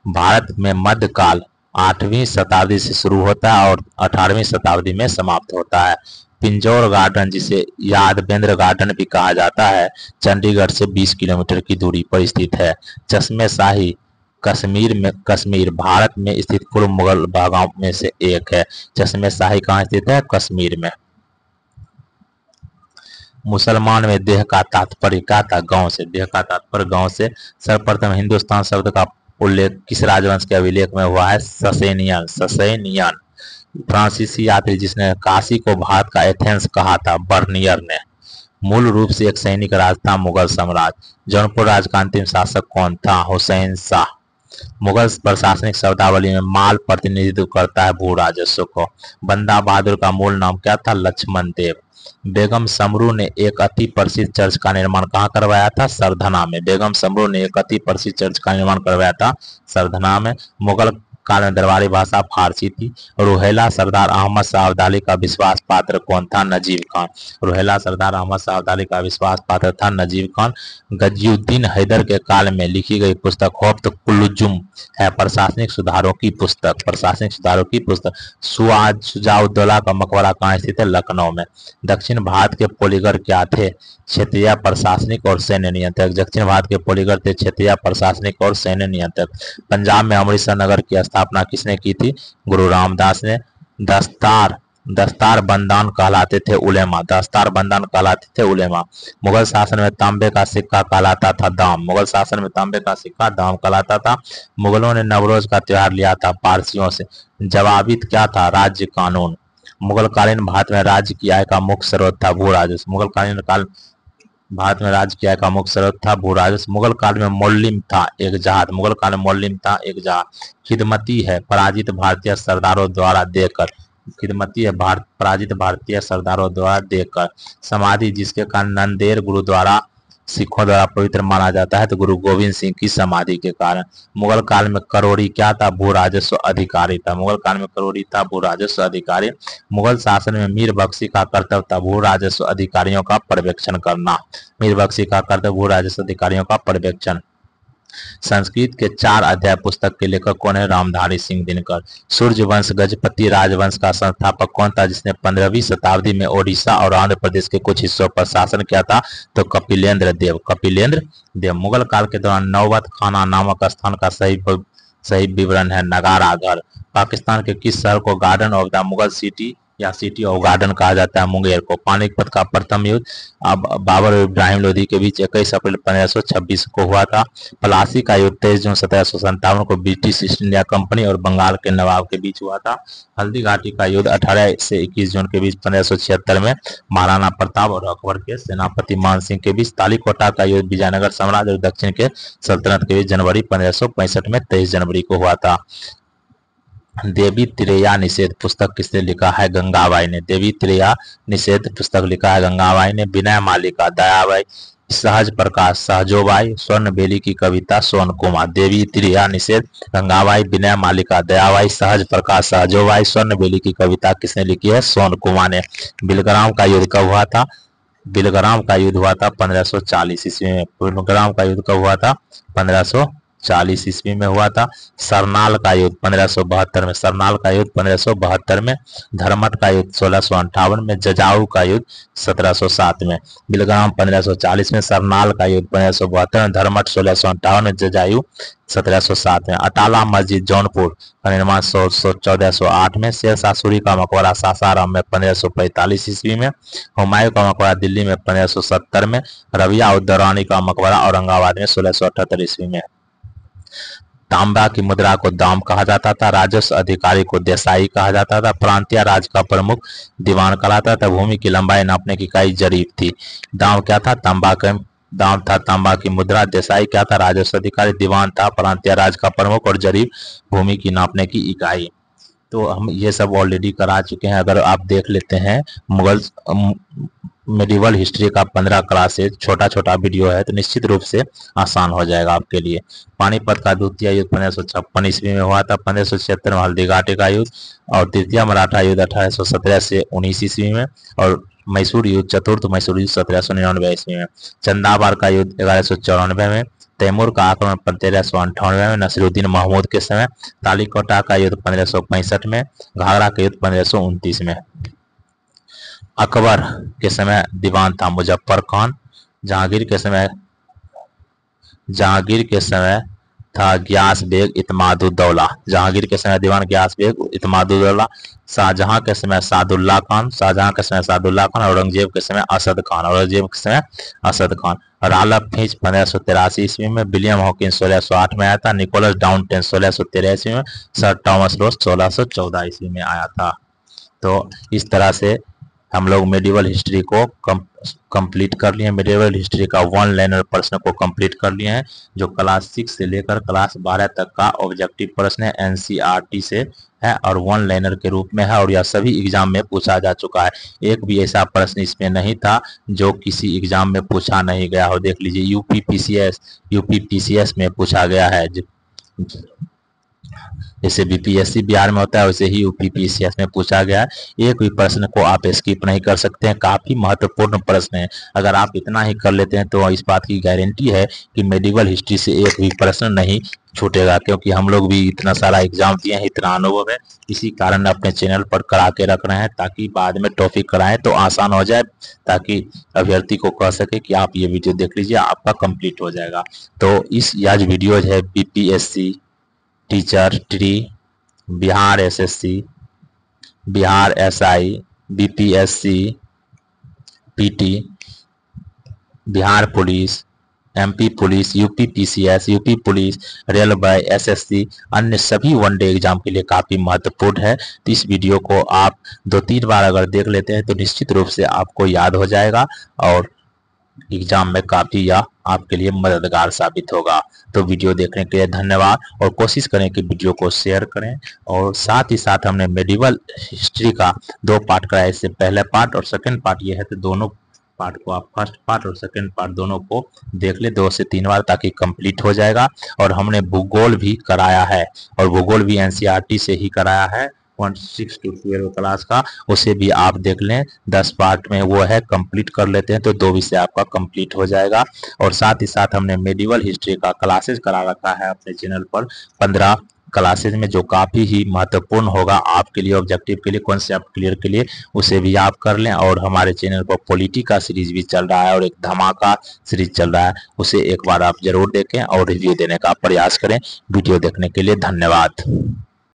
भारत में मध्यकाल 8वीं शताब्दी से शुरू होता है और 18वीं शताब्दी में समाप्त होता है। पिंजौर गार्डन, जिसे यादवेंद्र गार्डन भी कहा जाता है, चंडीगढ़ से 20 किलोमीटर की दूरी पर स्थित है। चश्मे शाही कश्मीर भारत में स्थित पूर्व मुगल बागाओं में से एक है। चश्मे शाही कहाँ स्थित है? कश्मीर में। मुसलमान में देह का तात्पर्य क्या था? गांव से। देह का तात्पर्य गांव से। सर्वप्रथम हिंदुस्तान शब्द का उल्लेख किस राजवंश के अभिलेख में हुआ है? ससेनियन। फ्रांसीसी यात्री जिसने काशी को भारत का एथेंस कहा था? बर्नियर ने। मूल रूप से एक सैनिक राज था मुगल साम्राज्य। जौनपुर राज्य का अंतिम शासक कौन था? हुसैन शाह। मुगल प्रशासनिक शब्दावली में माल प्रतिनिधित्व करता है भू राजस्व को। बंदा बहादुर का मूल नाम क्या था? लक्ष्मण देव। बेगम समरू ने एक अति प्रसिद्ध चर्च का निर्माण कहाँ करवाया था? सरधना में। बेगम समरू ने एक अति प्रसिद्ध चर्च का निर्माण करवाया था सरधना में। मुगल काल में दरबारी भाषा फारसी थी। रुहेला सरदार अहमद शाह अब्दाली का विश्वास पात्र कौन था? नजीब खान। रुहेला सरदार अहमद शाह अब्दाली का विश्वास पात्र था नजीब खान। गजियुद्दीन हैदर के काल में लिखी गई पुस्तक हौफ्त कुल्लुजुम है प्रशासनिक सुधारों की पुस्तक। प्रशासनिक सुधारों की पुस्तक। शुजाउद्दौला का मकबरा कहाँ स्थित है? लखनऊ में। दक्षिण भारत के पोलीगर क्या थे? क्षेत्रीय प्रशासनिक और सैन्य नियंत्रक। दक्षिण भारत के पोलीगर थे क्षेत्रीय प्रशासनिक और सैन्य नियंत्रक। पंजाब में अमृतसर नगर की स्थापना किसने की थी? गुरु रामदास ने। दस्तार बंदान कहलाते थे उलेमा। दस्तार बंदान कहलाते थे उलेमा। मुगल शासन में तांबे का सिक्का कहलाता था दाम। मुगल शासन में तांबे का सिक्का दाम कहलाता था। मुगलों ने नवरोज का त्योहार लिया था पारसियों से। जवाबित क्या था? राज्य कानून। मुगलकालीन भारत में राज्य की आय का मुख्य स्रोत था भू राजस्व। मुगलकालीन काल भारत में राज्य की आय का मुख्य स्रोत था भू राजस्व। मुगल काल में मोल्लिम था एक जहाज। मुगल काल में मोल्लिम था एक जहाज। खिदमती है पराजित भारतीय सरदारों द्वारा देकर। खिदमती है पराजित भारतीय सरदारों द्वारा देकर। समाधि जिसके कारण नंदेड़ गुरुद्वारा सिखों द्वारा पवित्र माना जाता है, तो गुरु गोविंद सिंह की समाधि के कारण। मुगल काल में करोड़ी क्या था? भू राजस्व अधिकारी था। मुगल काल में करोड़ी था भू राजस्व अधिकारी। मुगल शासन में मीर बख्शी का कर्तव्य था भू राजस्व अधिकारियों का पर्यवेक्षण करना। मीर बख्शी का कर्तव्य भू राजस्व अधिकारियों का पर्यवेक्षण। संस्कृत के 4 अध्याय पुस्तक के लेखक कौन है? रामधारी सिंह दिनकर। सूर्यवंश गजपति राजवंश का संस्थापक कौन था जिसने 15वीं शताब्दी में ओडिशा और आंध्र प्रदेश के कुछ हिस्सों पर शासन किया था? तो कपिलेंद्र देव। कपिलेंद्र देव। मुगल काल के दौरान नौबत खाना नामक स्थान का सही विवरण है नगारागढ़। पाकिस्तान के किस शहर को garden of the Mughal city या सिटी ऑफ गार्डन कहा जाता है? मुंगेर को। पानीपत का प्रथम युद्ध अब बाबर और इब्राहिम लोदी के बीच 21 अप्रैल 1526 को हुआ था। प्लासी का युद्ध 23 जून 1757 को ब्रिटिश ईस्ट इंडिया कंपनी और बंगाल के नवाब के बीच हुआ था। हल्दी घाटी का युद्ध 18 से 21 जून के बीच 1576 में महाराणा प्रताप और अकबर के सेनापति मान सिंह के बीच। तालीकोटा का युद्ध विजयनगर साम्राज्य और दक्षिण के सल्तनत के बीच जनवरी 1565 में 23 जनवरी को हुआ था। देवी त्रेया निषेध पुस्तक किसने लिखा है? गंगाबाई ने। देवी त्रेया निषेध पुस्तक लिखा है गंगाबाई ने। विनय मालिका दयाबाई। सहज प्रकाश सहजोबाई। स्वर्ण बेली की कविता सोन कुमार। देवी त्रेया निषेध गंगाबाई, विनय मालिका दयाबाई, सहज प्रकाश सहजोबाई। स्वर्ण बेली की कविता किसने लिखी है? सोन कुमार ने। बिलग्राम का युद्ध कब हुआ था? बिलग्राम का युद्ध हुआ था 1540 ईस्वी में। बिलग्राम का युद्ध कब हुआ था? 1540 ईस्वी में हुआ था। सरनाल का युद्ध 1572 में। सरनाल का युद्ध 1572 में। धर्मट का युद्ध 1658 में। जजाऊ का युद्ध 1707 में। बिलग्राम 1540 में। सरनाल का युद्ध 1572 में। धर्मट 1658 में। जजायू 1707 में। अटाला मस्जिद जौनपुर का निर्माण 1408 में। शेरशाह सूरी का मकबरा सासाराम में 1545 ईस्वी में। हुमायूं का मकबरा दिल्ली में 1570 में। रबिया उद्दौरानी का मकबरा औरंगाबाद में 1678 ईस्वी में। तांबा की मुद्रा को दाम कहा जाता था। राजस्व अधिकारी को देसाई कहा जाता था। प्रांतीय राज का प्रमुख दीवान कहलाता था। भूमि की लंबाई नापने की इकाई जरीब थी। दाम क्या था? तांबा का दाम था तांबा की मुद्रा। देसाई क्या था? राजस्व अधिकारी। दीवान था प्रांतीय राज का प्रमुख और जरीब भूमि की नापने की इकाई। तो हम ये सब ऑलरेडी करा चुके हैं। अगर आप देख लेते हैं मुगल मेडिवल हिस्ट्री का 15 क्लासेज छोटा छोटा वीडियो है, तो निश्चित रूप से आसान हो जाएगा आपके लिए। पानीपत का द्वितीय युद्ध 1556 ईस्वी में हुआ था। 1576 में हल्दी घाटी का युद्ध और तृतीय मराठा युद्ध 1817 से 19 ईस्वी में और मैसूर युद्ध चतुर्थ मैसूर युद्ध 1799 ईस्वी में। चंदाबार का युद्ध 1194 में। तैमूर का आक्रमण 1398 में नसीरुद्दीन महमूद के समय। तालीकोटा का युद्ध 1565 में। घाघरा का युद्ध 1529 में। अकबर के समय दीवान था मुजफ्फर खान। जहांगीर के समय था गियास बेग इत्मादुद्दौला। जहांगीर के समय दीवान गियास बेग इत्मादुद्दौला। शाहजहां के समय सादुल्ला खान। औरंगजेब के समय असद खान। रालफ फिंच 1583 ईस्वी में। विलियम हॉकिंस 1608 में आया था। निकोलस डाउनटेन 1613 ईस्वी में। सर टॉमस रोज 1614 ईस्वी में आया था। तो इस तरह से हम लोग मेडिवल हिस्ट्री को कंप्लीट कर लिए। मेडिवल हिस्ट्री का 1 लाइनर प्रश्न को कंप्लीट कर लिए हैं, जो क्लास 6 से लेकर क्लास 12 तक का ऑब्जेक्टिव प्रश्न है, एनसीईआरटी से है और 1 लाइनर के रूप में है और यह सभी एग्जाम में पूछा जा चुका है। एक भी ऐसा प्रश्न इसमें नहीं था जो किसी एग्जाम में पूछा नहीं गया हो। देख लीजिए यूपी पीसीएस में पूछा गया है। जैसे बीपीएससी बिहार में होता है वैसे ही यूपीपीसीएस में पूछा गया है। एक भी प्रश्न को आप स्किप नहीं कर सकते हैं, काफी महत्वपूर्ण प्रश्न है। अगर आप इतना ही कर लेते हैं तो इस बात की गारंटी है कि मेडिकल हिस्ट्री से एक भी प्रश्न नहीं छूटेगा, क्योंकि हम लोग भी इतना सारा एग्जाम दिए हैं, इतना अनुभव है। इसी कारण अपने चैनल पर करा के रख रहे हैं ताकि बाद में टॉपिक कराएं तो आसान हो जाए, ताकि अभ्यर्थी को कह सके कि आप ये वीडियो देख लीजिए, आपका कंप्लीट हो जाएगा। तो इस आज वीडियो है BPSC teacher tree, Bihar SSC, Bihar SI, BPSC PT, Bihar police, MP police, UP PCS, UP police, railway, SSC, अन्य सभी वनडे एग्जाम के लिए काफी महत्वपूर्ण है। तो इस वीडियो को आप 2-3 बार अगर देख लेते हैं तो निश्चित रूप से आपको याद हो जाएगा और एग्जाम में काफी यह आपके लिए मददगार साबित होगा। तो वीडियो देखने के लिए धन्यवाद और कोशिश करें कि वीडियो को शेयर करें। और साथ ही साथ हमने मेडिकल हिस्ट्री का 2 पार्ट कराया, इससे पहले पार्ट और सेकंड पार्ट ये है, तो दोनों पार्ट को आप फर्स्ट पार्ट और सेकंड पार्ट दोनों को देख ले 2 से 3 बार, ताकि कंप्लीट हो जाएगा। और हमने भूगोल भी कराया है और भूगोल भी एनसीईआरटी से ही कराया है 1 to 12 क्लास का, उसे भी आप देख लें। 10 पार्ट में वो है, कंप्लीट कर लेते हैं तो 2 विषय आपका कंप्लीट हो जाएगा। और साथ ही साथ हमने मेडिकल हिस्ट्री का क्लासेस करा रखा है अपने चैनल पर 15 क्लासेज में, जो काफी ही महत्वपूर्ण होगा आपके लिए, ऑब्जेक्टिव के लिए, कॉन्सेप्ट क्लियर के लिए, उसे भी आप कर लें। और हमारे चैनल पर पॉलिटी का सीरीज भी चल रहा है और एक धमाका सीरीज चल रहा है, उसे एक बार आप जरूर देखें और रिव्यू देने का प्रयास करें। वीडियो देखने के लिए धन्यवाद।